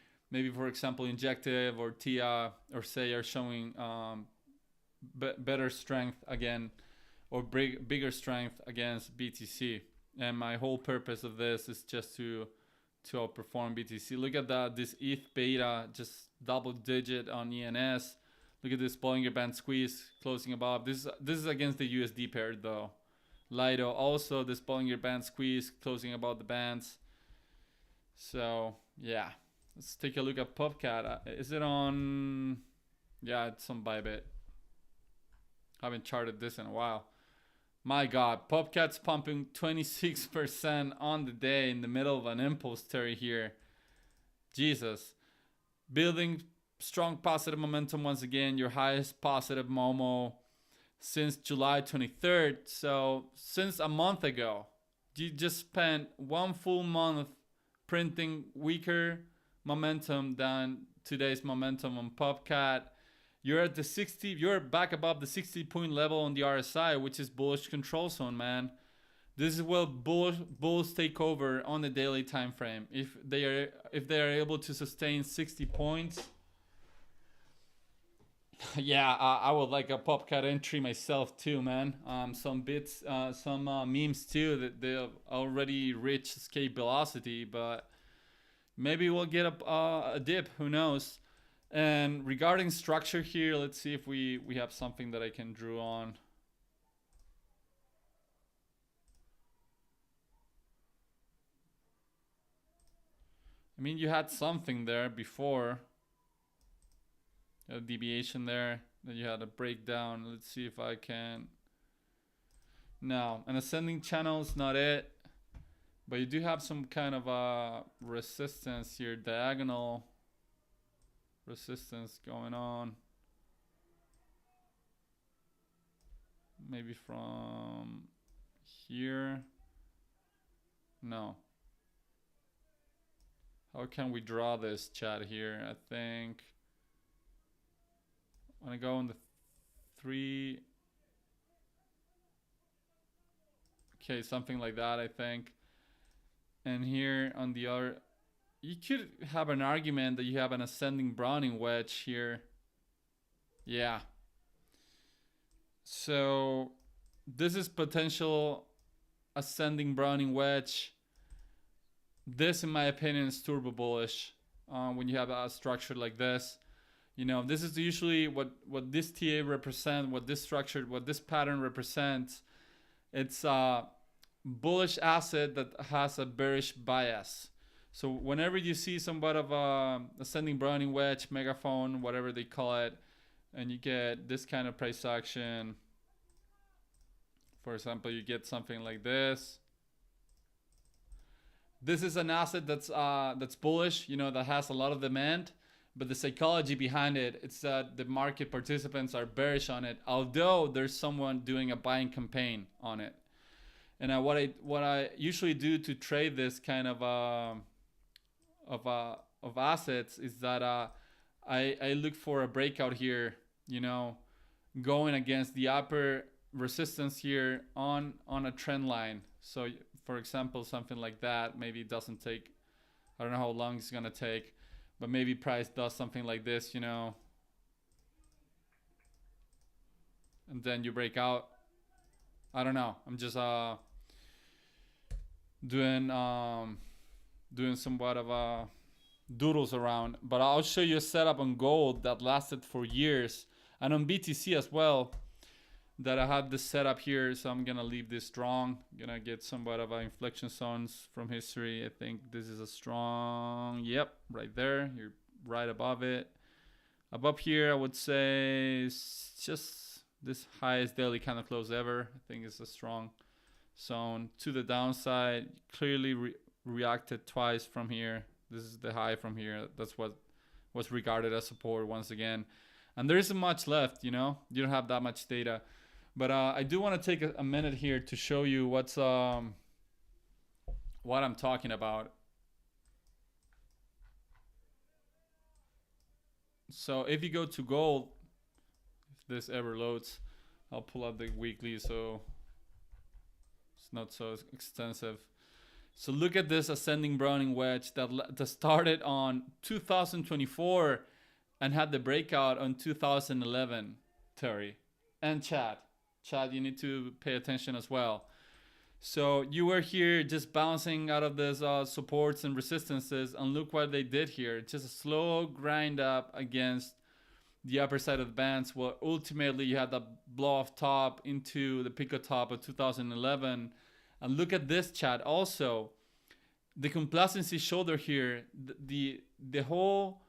Speaker 1: for example Injective or TIA or Say are showing better strength again, or bigger strength against BTC. And my whole purpose of this is just to outperform BTC. Look at this ETH beta, just double digit on ENS. Look at this Bollinger Band squeeze closing above. This is against the USD pair though. Lido also this Bollinger Band squeeze closing above the bands. So yeah, let's take a look at PopCat. Is it on? Yeah, it's on Bybit. Haven't charted this in a while. My God, PopCat's pumping 26% on the day in the middle of an impulse Terry here. Jesus. Building strong positive momentum once again. Your highest positive Momo since July 23rd. So since a month ago, you just spent one full month printing weaker momentum than today's momentum on PopCat. You're at the 60, you're back above the 60 point level on the RSI, which is bullish control zone, man. This is where bulls take over on the daily time frame. If they are able to sustain 60 points, yeah, I would like a PopCat entry myself too, man. Some bits, some memes too that they already reached escape velocity, but maybe we'll get a dip. Who knows? And regarding structure here, let's see if we have something that I can draw on. I mean, you had something there before. A deviation there. Then you had a breakdown. Let's see if I can. No, an ascending channel is not it. But you do have some kind of a resistance here, diagonal resistance going on. Maybe from here No. How can we draw this, chat, here? I think I'm gonna go on the 3. Okay, something like that, I think. And here on the other, you could have an argument that you have an ascending Browning wedge here. Yeah. So this is potential ascending Browning wedge. This, in my opinion, is turbo bullish when you have a structure like this. You know, this is usually what this TA represents, what this structure, what this pattern represents. It's a bullish asset that has a bearish bias. So whenever you see somewhat of a ascending Browning wedge, megaphone, whatever they call it, and you get this kind of price action, for example, you get something like this. This is an asset that's bullish, you know, that has a lot of demand, but the psychology behind it, it's that the market participants are bearish on it, although there's someone doing a buying campaign on it. And what I usually do to trade this kind of assets is that I look for a breakout here, you know, going against the upper resistance here on a trend line. So for example, something like that, maybe it doesn't take, I don't know how long it's gonna take, but maybe price does something like this, you know, and then you break out. I don't know, I'm just doing somewhat of doodles around, but I'll show you a setup on gold that lasted for years, and on BTC as well, that I had this setup here. So I'm gonna leave this strong. I'm gonna get somewhat of inflection zones from history. I think this is a strong, yep, right there. You're right above it. Above here, I would say it's just this highest daily candle close ever. I think it's a strong zone. To the downside, clearly reacted twice from here. This is the high from here. That's what was regarded as support once again. And there isn't much left, you know? You don't have that much data. But I do want to take a minute here to show you what I'm talking about. So if you go to gold, if this ever loads, I'll pull up the weekly so it's not so extensive. So look at this ascending Browning wedge that started on 2024 and had the breakout on 2011, Terry. And Chad, you need to pay attention as well. So you were here just bouncing out of these supports and resistances, and look what they did here. Just a slow grind up against the upper side of the bands. Well, ultimately you had the blow off top into the pico top of 2011. And look at this, Chad. Also, the complacency shoulder here, the whole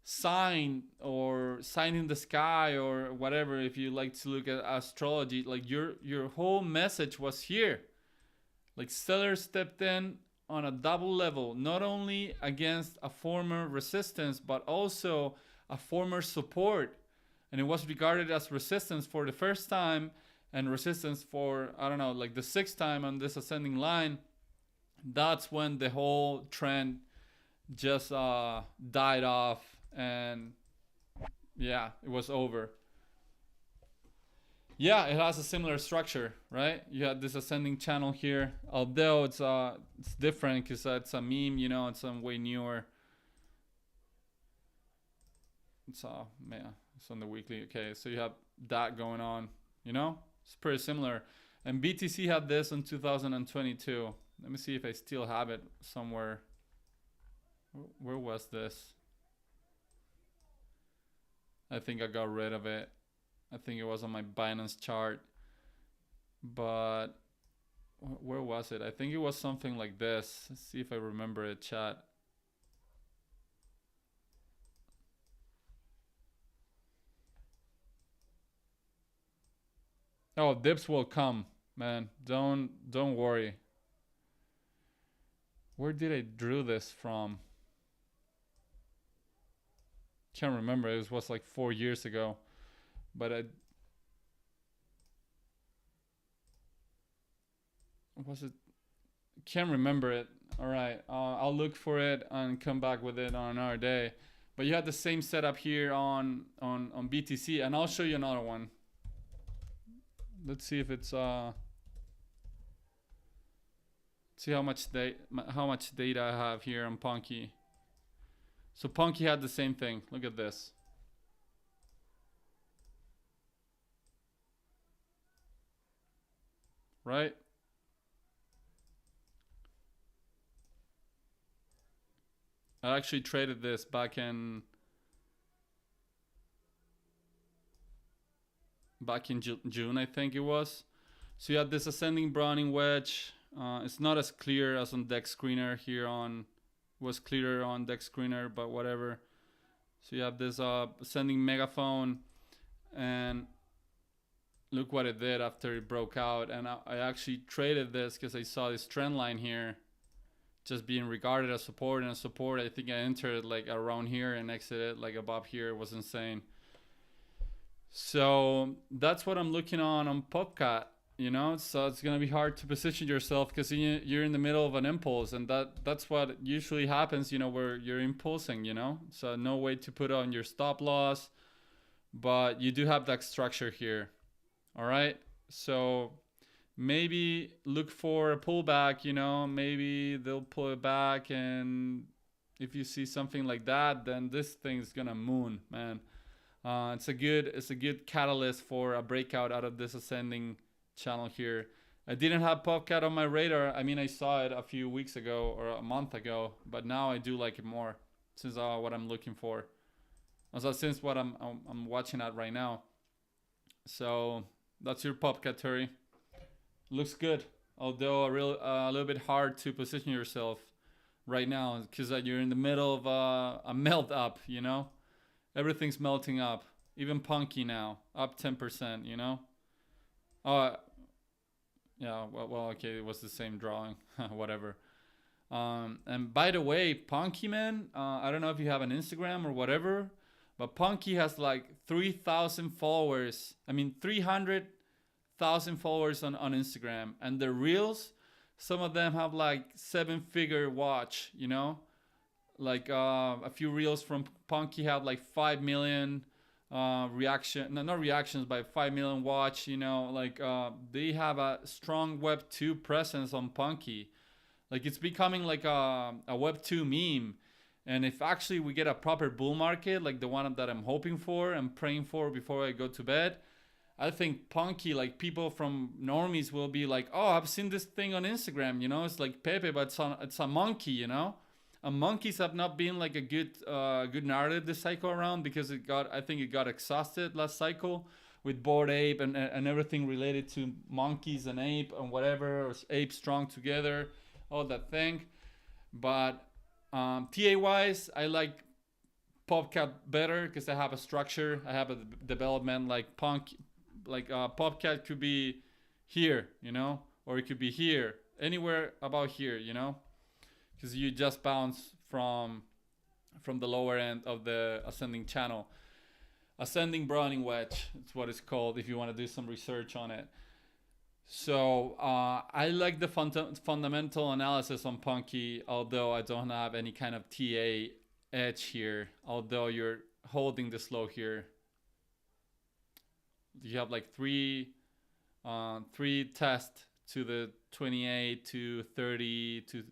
Speaker 1: sign or sign in the sky or whatever, if you like to look at astrology, like your whole message was here. Like sellers stepped in on a double level, not only against a former resistance, but also a former support. And it was regarded as resistance for the first time and resistance for, I don't know, like the 6th time on this ascending line. That's when the whole trend just died off, and yeah, it was over. Yeah, it has a similar structure, right? You had this ascending channel here, although it's different because it's a meme, you know, it's some way newer. It's man, it's on the weekly. Okay, so you have that going on, you know, it's pretty similar. And BTC had this in 2022. Let me see if I still have it somewhere. Where was this? I think I got rid of it. I think it was on my Binance chart. But where was it? I think it was something like this. Let's see if I remember it, chat. Oh, dips will come, man. Don't worry. Where did I drew this from? Can't remember. It was like 4 years ago. But was it? can't remember it. All right, I'll look for it and come back with it on another day. But you had the same setup here on BTC, and I'll show you another one. Let's see if it's see how much data I have here on Punky. So Punky had the same thing. Look at this. Right? I actually traded this back in June, I think it was. So you had this ascending Browning wedge. It's not as clear as on Dex Screener here on, was clearer on Dex Screener, but whatever. So you have this ascending megaphone, and look what it did after it broke out. And I actually traded this because I saw this trend line here just being regarded as support, and support, I think I entered like around here and exited like above here. It was insane. So that's what I'm looking on Popcat, you know. So it's gonna be hard to position yourself because you're in the middle of an impulse, and that's what usually happens, you know, where you're impulsing, you know. So no way to put on your stop loss, but you do have that structure here. All right, so maybe look for a pullback, you know. Maybe they'll pull it back, and if you see something like that, then this thing's gonna moon, man. It's a good catalyst for a breakout out of this ascending channel here. I didn't have Popcat on my radar. I mean, I saw it a few weeks ago or a month ago, but now I do like it more since what I'm looking for. Also, since what I'm watching at right now. So that's your Popcat, Terry. Looks good, although a little bit hard to position yourself right now because you're in the middle of a melt up, you know. Everything's melting up. Even Punky now, up 10%, you know? Yeah, well, okay, it was the same drawing. Whatever. And by the way, Punky, man, I don't know if you have an Instagram or whatever, but Punky has like 3,000 followers. I mean, 300,000 followers on Instagram. And the reels, some of them have like 7-figure watch, you know? Like a few reels from Punky have like 5 million not reactions, but 5 million watch, you know. Like they have a strong web 2 presence on Punky. Like it's becoming like a web 2 meme. And if actually we get a proper bull market, like the one that I'm hoping for and praying for before I go to bed, I think Punky, like people from normies will be like, oh, I've seen this thing on Instagram, you know. It's like Pepe, but it's a monkey, you know. And monkeys have not been like a good narrative this cycle around because I think it got exhausted last cycle with Bored Ape and everything related to monkeys and ape and whatever, or ape strong together, all that thing. But TA wise, I like Popcat better because I have a structure, I have a development. Like Popcat could be here, you know, or it could be here, anywhere about here, you know. Because you just bounce from the lower end of the ascending channel. Ascending Browning wedge, it's what it's called if you want to do some research on it. So I like the fundamental analysis on Punky, although I don't have any kind of TA edge here, although you're holding this low here. You have like three tests to the 28 to 30 to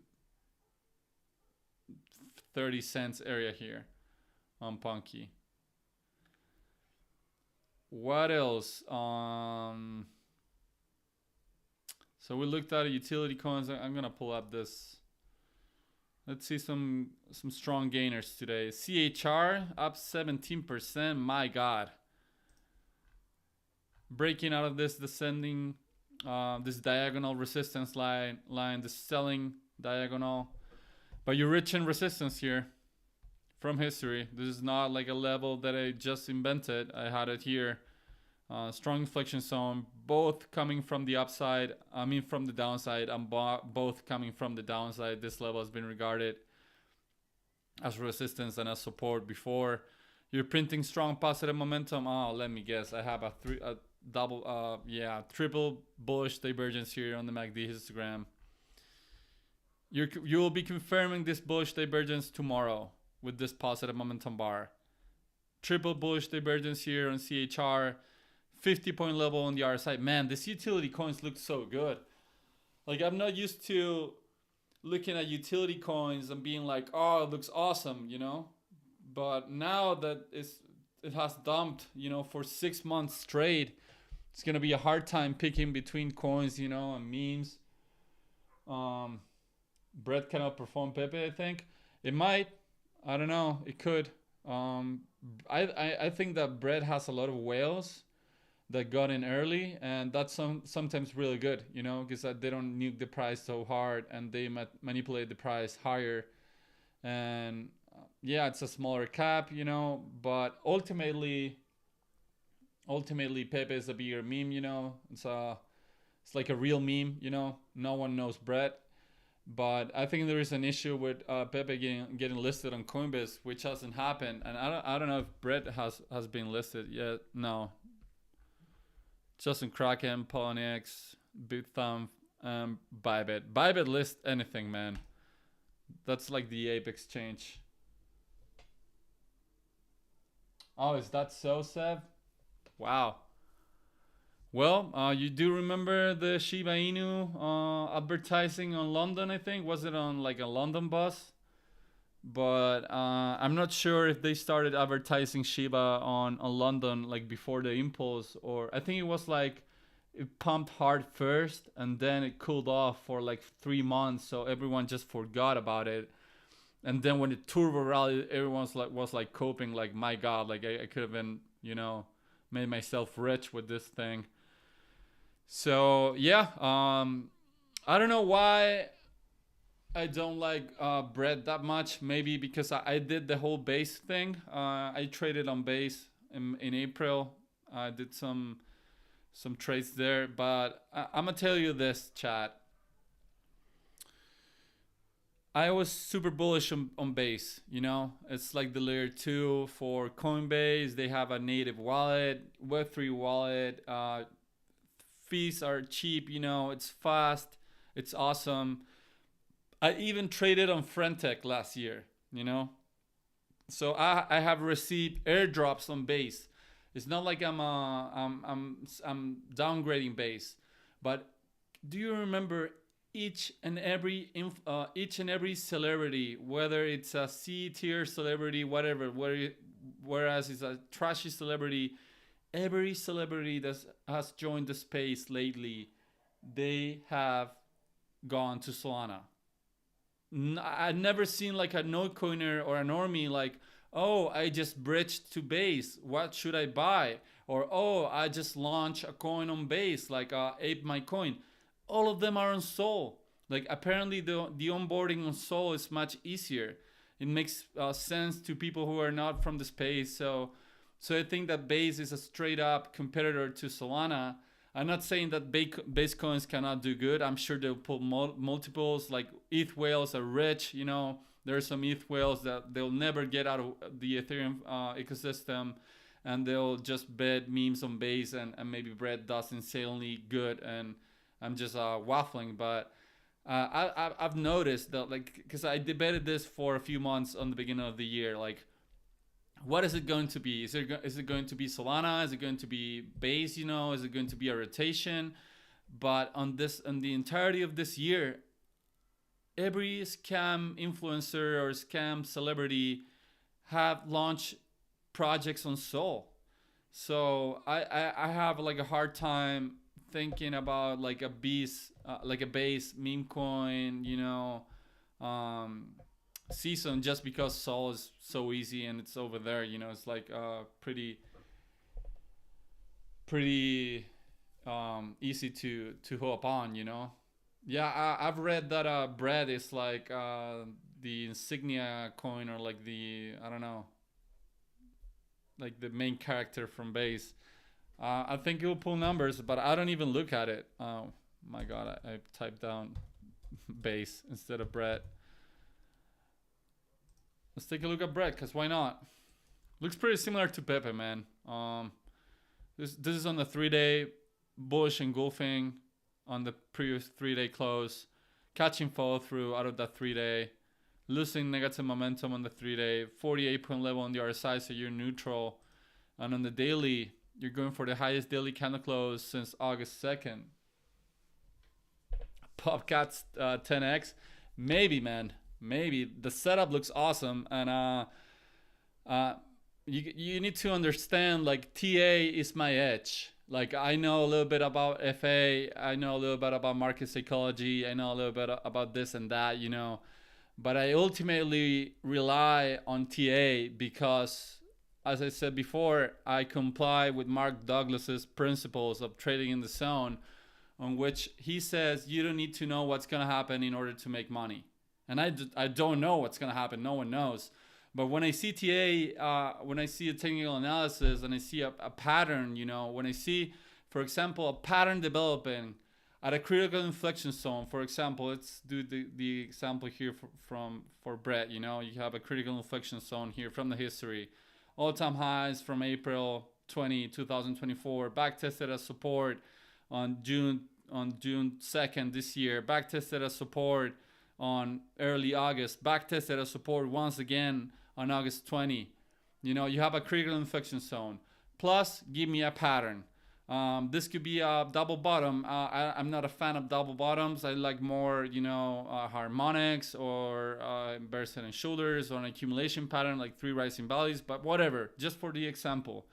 Speaker 1: 30 cents area here on Punky. What else? So we looked at utility coins. I'm gonna pull up this. Let's see some strong gainers today. CHR up 17%. My God. Breaking out of this descending, this diagonal resistance line, the selling diagonal. But you're rich in resistance here from history. This is not like a level that I just invented. I had it here. Strong inflection zone, both coming from the upside. I mean from the downside. And both coming from the downside. This level has been regarded as resistance and as support before. You're printing strong positive momentum. Oh, let me guess. I have a triple bullish divergence here on the MACD histogram. You will be confirming this bullish divergence tomorrow with this positive momentum bar. Triple bullish divergence here on CHR. 50-point level on the RSI. Man, this utility coins look so good. Like, I'm not used to looking at utility coins and being like, oh, it looks awesome, you know? But now that it has dumped, you know, for 6 months straight, it's gonna be a hard time picking between coins, you know, and memes. Bread cannot perform Pepe, I think. It might. I don't know. It could. I think that Bread has a lot of whales that got in early, and that's sometimes really good, you know, because they don't nuke the price so hard and they manipulate the price higher. And yeah, it's a smaller cap, you know, but ultimately Pepe is a bigger meme, you know. It's like a real meme, you know. No one knows Bread. But I think there is an issue with Pepe getting listed on Coinbase, which hasn't happened, and I don't know if Bread has been listed yet. No, just on Kraken, Poloniex, Big Thumb, Bybit. Bybit list anything, man. That's like the ape exchange. Oh, is that so, Sev? Wow. Well, you do remember the Shiba Inu advertising on London, I think? Was it on like a London bus? But I'm not sure if they started advertising Shiba on London like before the impulse, or I think it was like it pumped hard first and then it cooled off for like 3 months, so everyone just forgot about it. And then when the turbo rally, everyone's like was like coping like, my God, like I could have been, you know, made myself rich with this thing. So yeah, I don't know why I don't like Bread that much. Maybe because I did the whole base thing. I traded on base in April. I did some trades there, but I'm gonna tell you this, chat. I was super bullish on base. You know, it's like the layer 2 for Coinbase. They have a native wallet, Web3 wallet. Fees are cheap. You know, it's fast. It's awesome. I even traded on Frentech last year. You know, so I have received airdrops on base. It's not like I'm downgrading base, but do you remember each and every celebrity, whether it's a C tier celebrity, whatever, whereas it's a trashy celebrity, every celebrity that has joined the space lately, they have gone to Solana. I've never seen like a no coiner or a normie like, oh, I just bridged to base, what should I buy? Or, oh, I just launched a coin on base, like Ape My Coin. All of them are on Sol. Like, apparently the onboarding on Sol is much easier. It makes sense to people who are not from the space. So I think that base is a straight up competitor to Solana. I'm not saying that base coins cannot do good. I'm sure they'll pull multiples. Like, ETH whales are rich, you know. There are some ETH whales that they'll never get out of the Ethereum ecosystem, and they'll just bet memes on base, and maybe Bread does insanely good, and I'm just waffling. But I've noticed that, like, because I debated this for a few months on the beginning of the year, like, what is it going to be? Is it going to be Solana? Is it going to be base? You know, is it going to be a rotation? But on the entirety of this year, every scam influencer or scam celebrity have launched projects on Sol. So I have like a hard time thinking about like a base meme coin, you know, season, just because Sol is so easy and it's over there. You know, it's like pretty easy to hop on. You know, yeah, I've read that Bread is like the insignia coin, or like the, I don't know, like the main character from base. I think it will pull numbers, but I don't even look at it. Oh my God, I typed down base instead of Bread. Let's take a look at Bread, because why not? Looks pretty similar to Pepe, man. This is on the 3-day bullish engulfing on the previous 3-day close. catching follow through out of that 3-day, losing negative momentum on the 3-day, 48-point level on the RSI, so you're neutral. And on the daily, you're going for the highest daily candle close since August 2nd. Popcats 10x, maybe, man, maybe. The setup looks awesome, and you need to understand, like, TA is my edge. Like, I know a little bit about FA, I know a little bit about market psychology, I know a little bit about this and that, you know, but I ultimately rely on TA because, as I said before, I comply with Mark Douglas's principles of trading in the zone, on which he says you don't need to know what's going to happen in order to make money. And I don't know what's going to happen. No one knows. But when I see TA, when I see a technical analysis and I see a pattern, you know, when I see, for example, a pattern developing at a critical inflection zone, for example, let's do the example here for Brett, you know, you have a critical inflection zone here from the history. All-time highs from April 2024, back tested as support on June 2nd this year, back tested as support on early August, back tested as support once again on August 20. You know, you have a critical inflection zone. Plus, give me a pattern. This could be a double bottom. I'm not a fan of double bottoms. I like more, you know, harmonics or inverse head and shoulders, or an accumulation pattern like 3 rising valleys, but whatever, just for the example.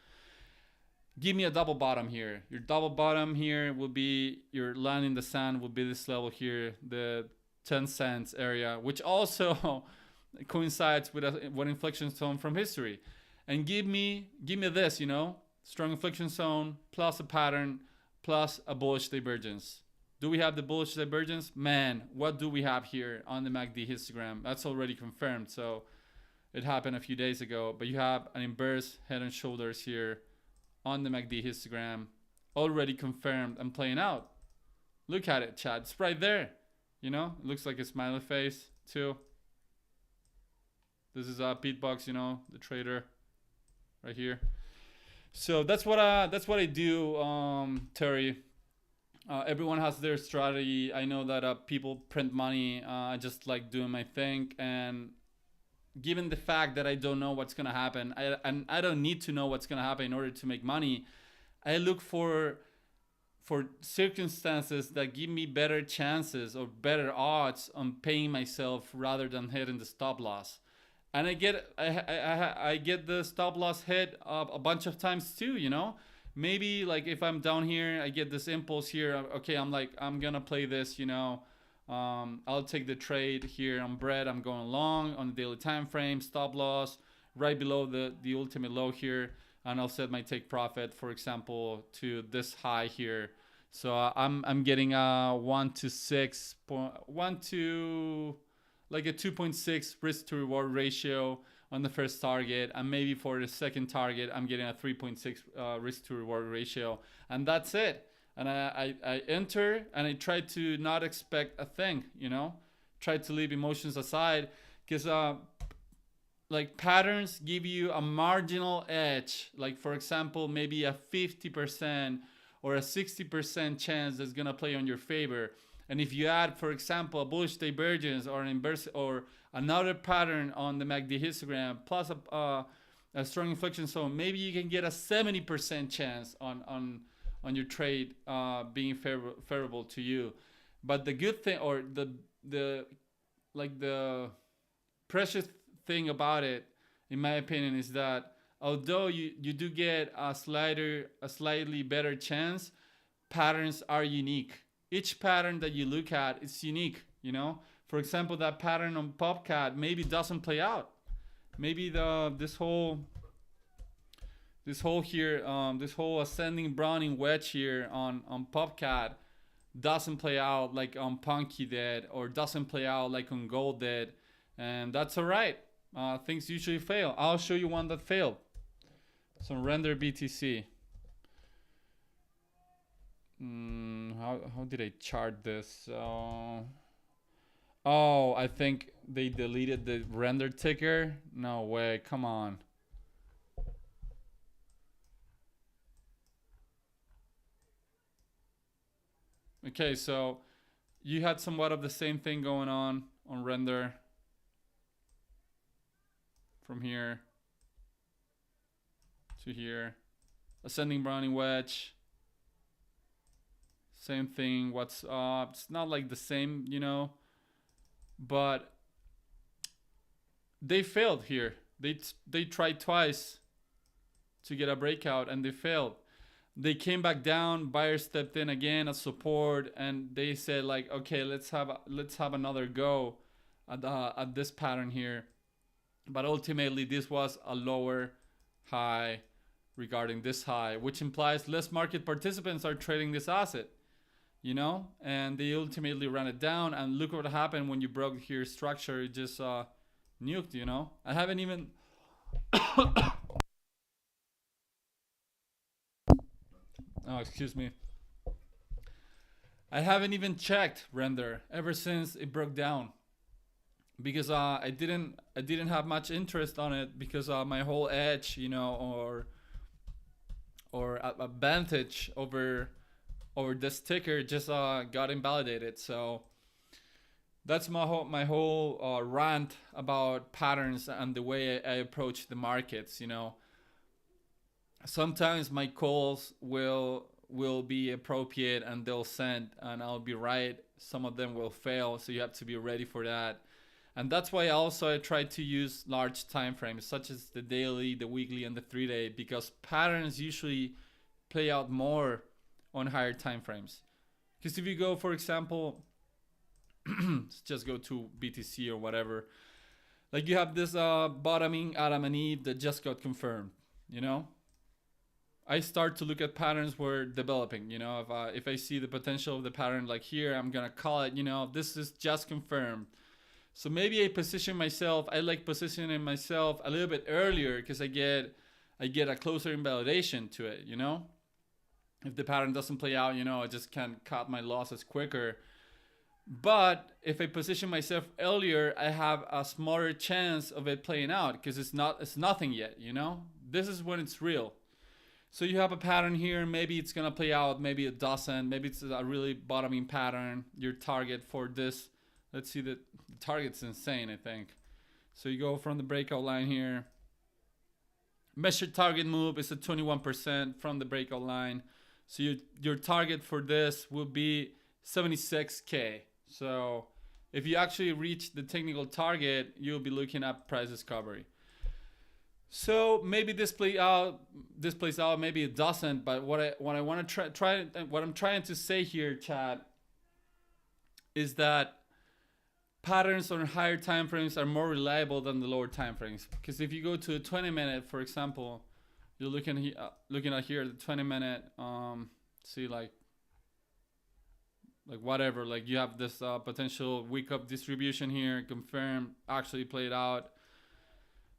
Speaker 1: Give me a double bottom here. Your double bottom here will be, your line in the sand will be this level here, the 10 cents area, which also coincides with one inflection zone from history. And give me this, you know, strong inflection zone plus a pattern plus a bullish divergence. Do we have the bullish divergence? Man, what do we have here on the MACD histogram? That's already confirmed. So it happened a few days ago, but you have an inverse head and shoulders here on the MACD histogram, already confirmed and playing out. Look at it, Chad. It's right there. You know, it looks like a smiley face too. This is Pete Box, you know, the trader right here. So that's what I do, Terry. Everyone has their strategy. I know that people print money. I just like doing my thing, and given the fact that I don't know what's gonna happen, and I don't need to know what's gonna happen in order to make money, I look for circumstances that give me better chances or better odds on paying myself rather than hitting the stop loss. And I get the stop loss hit a bunch of times too, you know. Maybe like if I'm down here, I get this impulse here. Okay, I'm gonna play this, you know. I'll take the trade here on Bread. I'm going long on the daily time frame, stop loss right below the ultimate low here, and I'll set my take profit, for example, to this high here. So I'm getting a 1 to 6 1 to like a 2.6 risk to reward ratio on the first target, and maybe for the second target I'm getting a 3.6 risk to reward ratio, and that's it. And I enter and I try to not expect a thing, you know, try to leave emotions aside, because like patterns give you a marginal edge, like for example maybe a 50% or a 60% chance that's gonna play on your favor. And if you add, for example, a bullish divergence or an inverse or another pattern on the MACD histogram plus a strong inflection zone, maybe you can get a 70% chance on your trade being favorable to you. But the good thing, or the precious thing about it, in my opinion, is that although you do get a slightly better chance, patterns are unique. Each pattern that you look at is unique, you know. For example, that pattern on Popcat maybe doesn't play out. Maybe this whole ascending Browning wedge here on Popcat doesn't play out like on Punky did, or doesn't play out like on Gold did, and that's all right. Things usually fail. I'll show you one that failed. So render BTC. How did I chart this? Oh, I think they deleted the render ticker. No way, come on. Okay, so you had somewhat of the same thing going on render from here to here. Ascending Browning wedge. Same thing. What's up? It's not like the same, you know, but they failed here. They tried twice to get a breakout and they failed. They came back down. Buyers stepped in again as support, and they said like, okay, let's have another go at this pattern here. But ultimately, this was a lower high regarding this high, which implies less market participants are trading this asset, you know, and they ultimately ran it down. And look what happened when you broke here structure. It just nuked, you know. I haven't even oh, excuse me. I haven't even checked render ever since it broke down, because I didn't have much interest on it, because my whole edge, you know, or advantage over this ticker just got invalidated. So that's my whole rant about patterns and the way I approach the markets. You know, sometimes my calls will be appropriate and they'll send and I'll be right. Some of them will fail, so you have to be ready for that. And that's why also I try to use large time frames such as the daily, the weekly, and the 3-day, because patterns usually play out more on higher time frames. Because if you go, for example, let's just go to BTC or whatever, like you have this bottoming Adam and Eve that just got confirmed, you know. I start to look at patterns we're developing, you know. If I see the potential of the pattern, like here, I'm gonna call it, you know, this is just confirmed. So maybe I position myself. I like positioning myself a little bit earlier, because I get a closer invalidation to it, you know. If the pattern doesn't play out, you know, I just can cut my losses quicker. But if I position myself earlier, I have a smaller chance of it playing out, because it's nothing yet, you know. This is when it's real. So you have a pattern here. Maybe it's gonna play out. Maybe it doesn't. Maybe it's a really bottoming pattern. Your target for this. Let's see, the target's insane, I think. So you go from the breakout line here. Measured target move is at 21% from the breakout line. So your target for this will be 76K. So if you actually reach the technical target, you'll be looking at price discovery. So maybe this plays out, maybe it doesn't. But what I want to try what I'm trying to say here, Chad, is that patterns on higher time frames are more reliable than the lower time frames. Because if you go to a 20-minute, for example, you're looking at here the 20-minute. See like whatever. Like you have this potential week up distribution here, confirm, actually played out.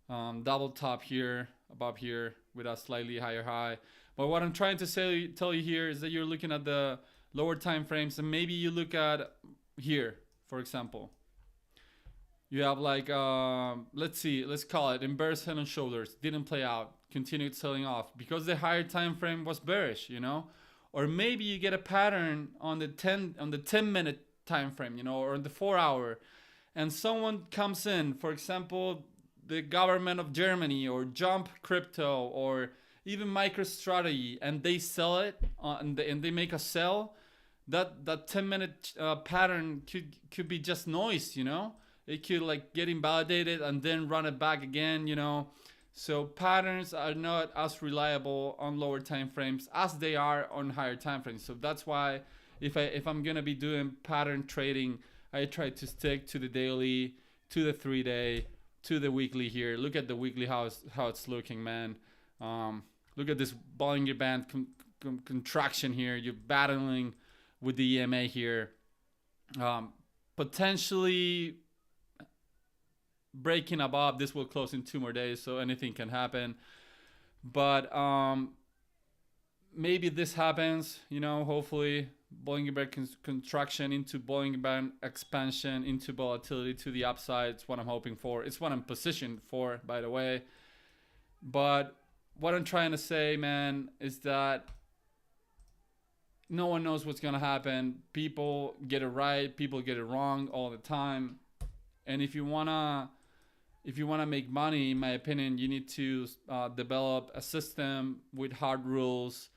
Speaker 1: Double top here, above here, with a slightly higher high. But what I'm trying to tell you here is that you're looking at the lower time frames, and maybe you look at here, for example. You have like, let's call it inverse head and shoulders. Didn't play out, continued selling off because the higher time frame was bearish, you know. Or maybe you get a pattern on the 10-minute time frame, you know, or the 4-hour, and someone comes in, for example, the government of Germany or Jump Crypto or even MicroStrategy, and they sell it and they make a sell. That 10-minute pattern could be just noise, you know. It could like get invalidated and then run it back again, you know. So patterns are not as reliable on lower time frames as they are on higher time frames. So that's why if I'm gonna be doing pattern trading, I try to stick to the daily, to the 3-day, to the weekly here. Look at the weekly how it's looking, man. Look at this Bollinger Band contraction here. You're battling with the EMA here. Potentially breaking above. This will close in 2 more days, so anything can happen. But maybe this happens, you know, hopefully. Bollinger Band contraction into Bollinger Band expansion into volatility to the upside. It's what I'm hoping for. It's what I'm positioned for, by the way. But what I'm trying to say, man, is that no one knows what's gonna happen. People get it right, people get it wrong all the time. And if you wanna make money, in my opinion, you need to develop a system with hard rules,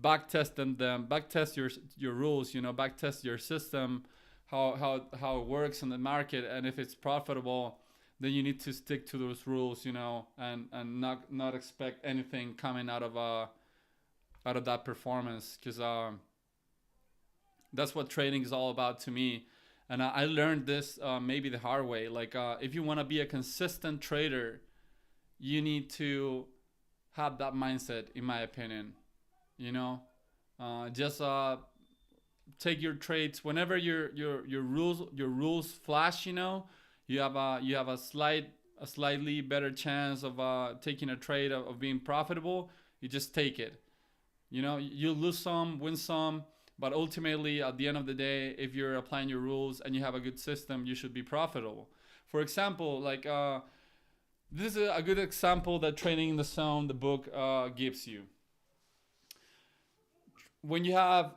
Speaker 1: backtest them, backtest your rules, backtest your system, how it works in the market, and if it's profitable, then you need to stick to those rules, and not expect anything coming out of that performance, because that's what trading is all about to me. And I learned this maybe the hard way. Like if you want to be a consistent trader, you need to have that mindset, in my opinion. Just take your trades whenever your rules flash. You have a slightly better chance of taking a trade of being profitable. You just take it. You lose some, win some. But ultimately, at the end of the day, if you're applying your rules and you have a good system, you should be profitable. For example, like this is a good example that Trading in the Zone, the book, gives you. When you have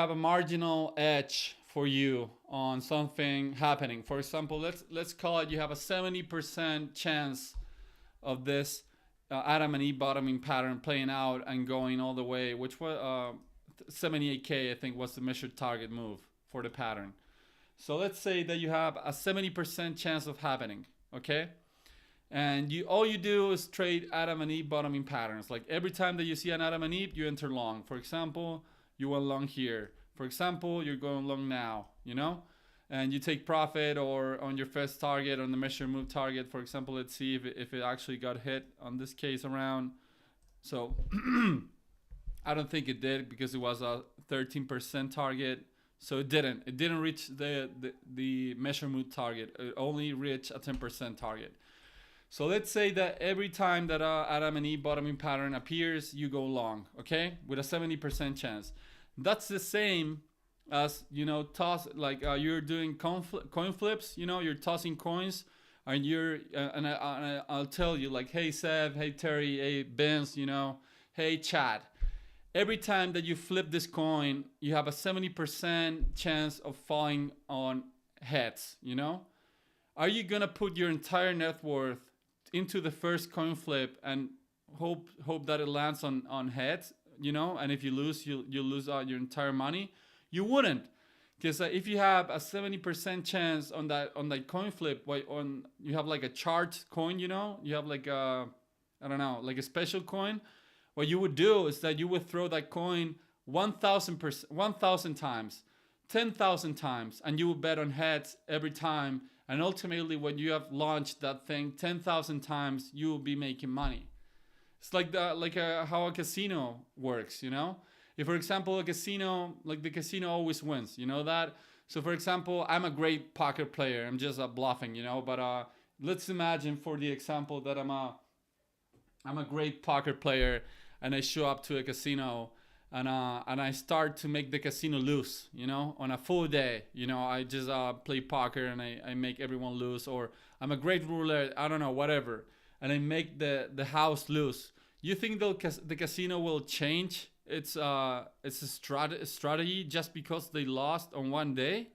Speaker 1: a marginal edge for you on something happening, for example, let's call it you have a 70% chance of this Adam and Eve bottoming pattern playing out and going all the way, which was 78K, I think, was the measured target move for the pattern. So let's say that you have a 70% chance of happening, okay? And all you do is trade Adam and Eve bottoming patterns. Like every time that you see an Adam and Eve, you enter long. For example, you went long here. For example, you're going long now, and you take profit or on your first target, on the measure move target. For example, let's see if it actually got hit on this case around. So I don't think it did, because it was a 13% target. So it didn't reach the measure move target. It only reached a 10% target. So let's say that every time that Adam and Eve bottoming pattern appears, you go long, okay, with a 70% chance. That's the same as toss, like you're doing coin flips. You're tossing coins, and I'll tell you, like, hey Seb, hey Terry, hey Vince, hey Chad. Every time that you flip this coin, you have a 70% chance of falling on heads. Are you gonna put your entire net worth into the first coin flip and hope that it lands on heads? And if you lose, you lose your entire money. You wouldn't, because if you have a 70% chance on that coin flip, you have like a charged coin, you have like a, I don't know, like a special coin. What you would do is that you would throw that coin 1,000 times, 10,000 times, and you would bet on heads every time. And ultimately, when you have launched that thing 10,000 times, you will be making money. It's like how a casino works, If, for example, the casino always wins, that? So, for example, I'm a great poker player. I'm just bluffing, But let's imagine, for the example, that I'm a great poker player, and I show up to a casino, and I start to make the casino lose, on a full day. I just play poker and I make everyone lose, or I'm a great ruler, I don't know, whatever, and I make the house lose. You think the casino will change its strategy just because they lost on one day?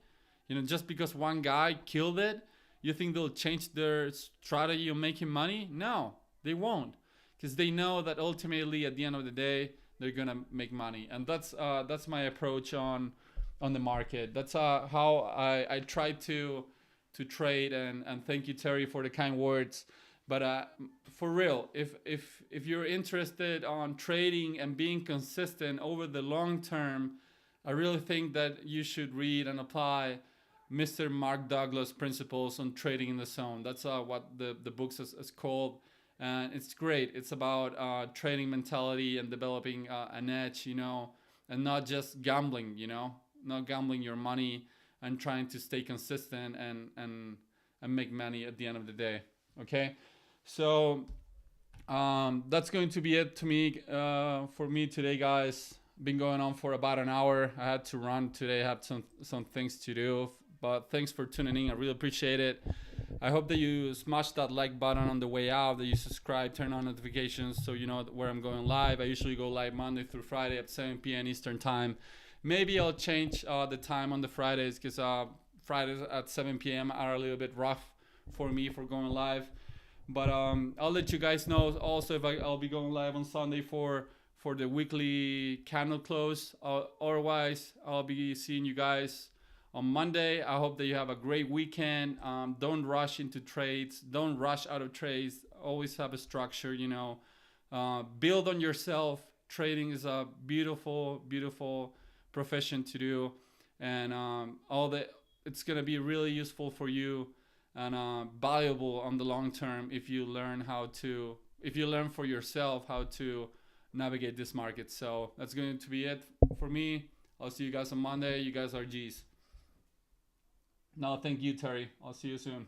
Speaker 1: Just because one guy killed it? You think they'll change their strategy of making money? No, they won't. Because they know that ultimately, at the end of the day, they're gonna make money, and that's my approach on the market. That's how I try to trade. And thank you, Terry, for the kind words. But for real, if you're interested on trading and being consistent over the long term, I really think that you should read and apply Mr. Mark Douglas principles on Trading in the Zone. That's what the book is called. And it's great. It's about trading mentality and developing an edge, and not just gambling, not gambling your money, and trying to stay consistent and make money at the end of the day. Okay, so that's going to be it for me today, guys. Been going on for about an hour. I had to run today. I had some things to do, but thanks for tuning in. I really appreciate it. I hope that you smash that like button on the way out, that you subscribe, turn on notifications so you know where I'm going live. I usually go live Monday through Friday at 7 p.m. Eastern Time. Maybe I'll change the time on the Fridays, because Fridays at 7 p.m. are a little bit rough for me for going live. But I'll let you guys know also if I'll be going live on Sunday for the weekly candle close. Otherwise, I'll be seeing you guys on Monday. I hope that you have a great weekend. Don't rush into trades. Don't rush out of trades. Always have a structure, you know. Build on yourself. Trading is a beautiful, beautiful profession to do. And it's going to be really useful for you and valuable on the long term if you learn for yourself how to navigate this market. So that's going to be it for me. I'll see you guys on Monday. You guys are G's. No, thank you, Terry. I'll see you soon.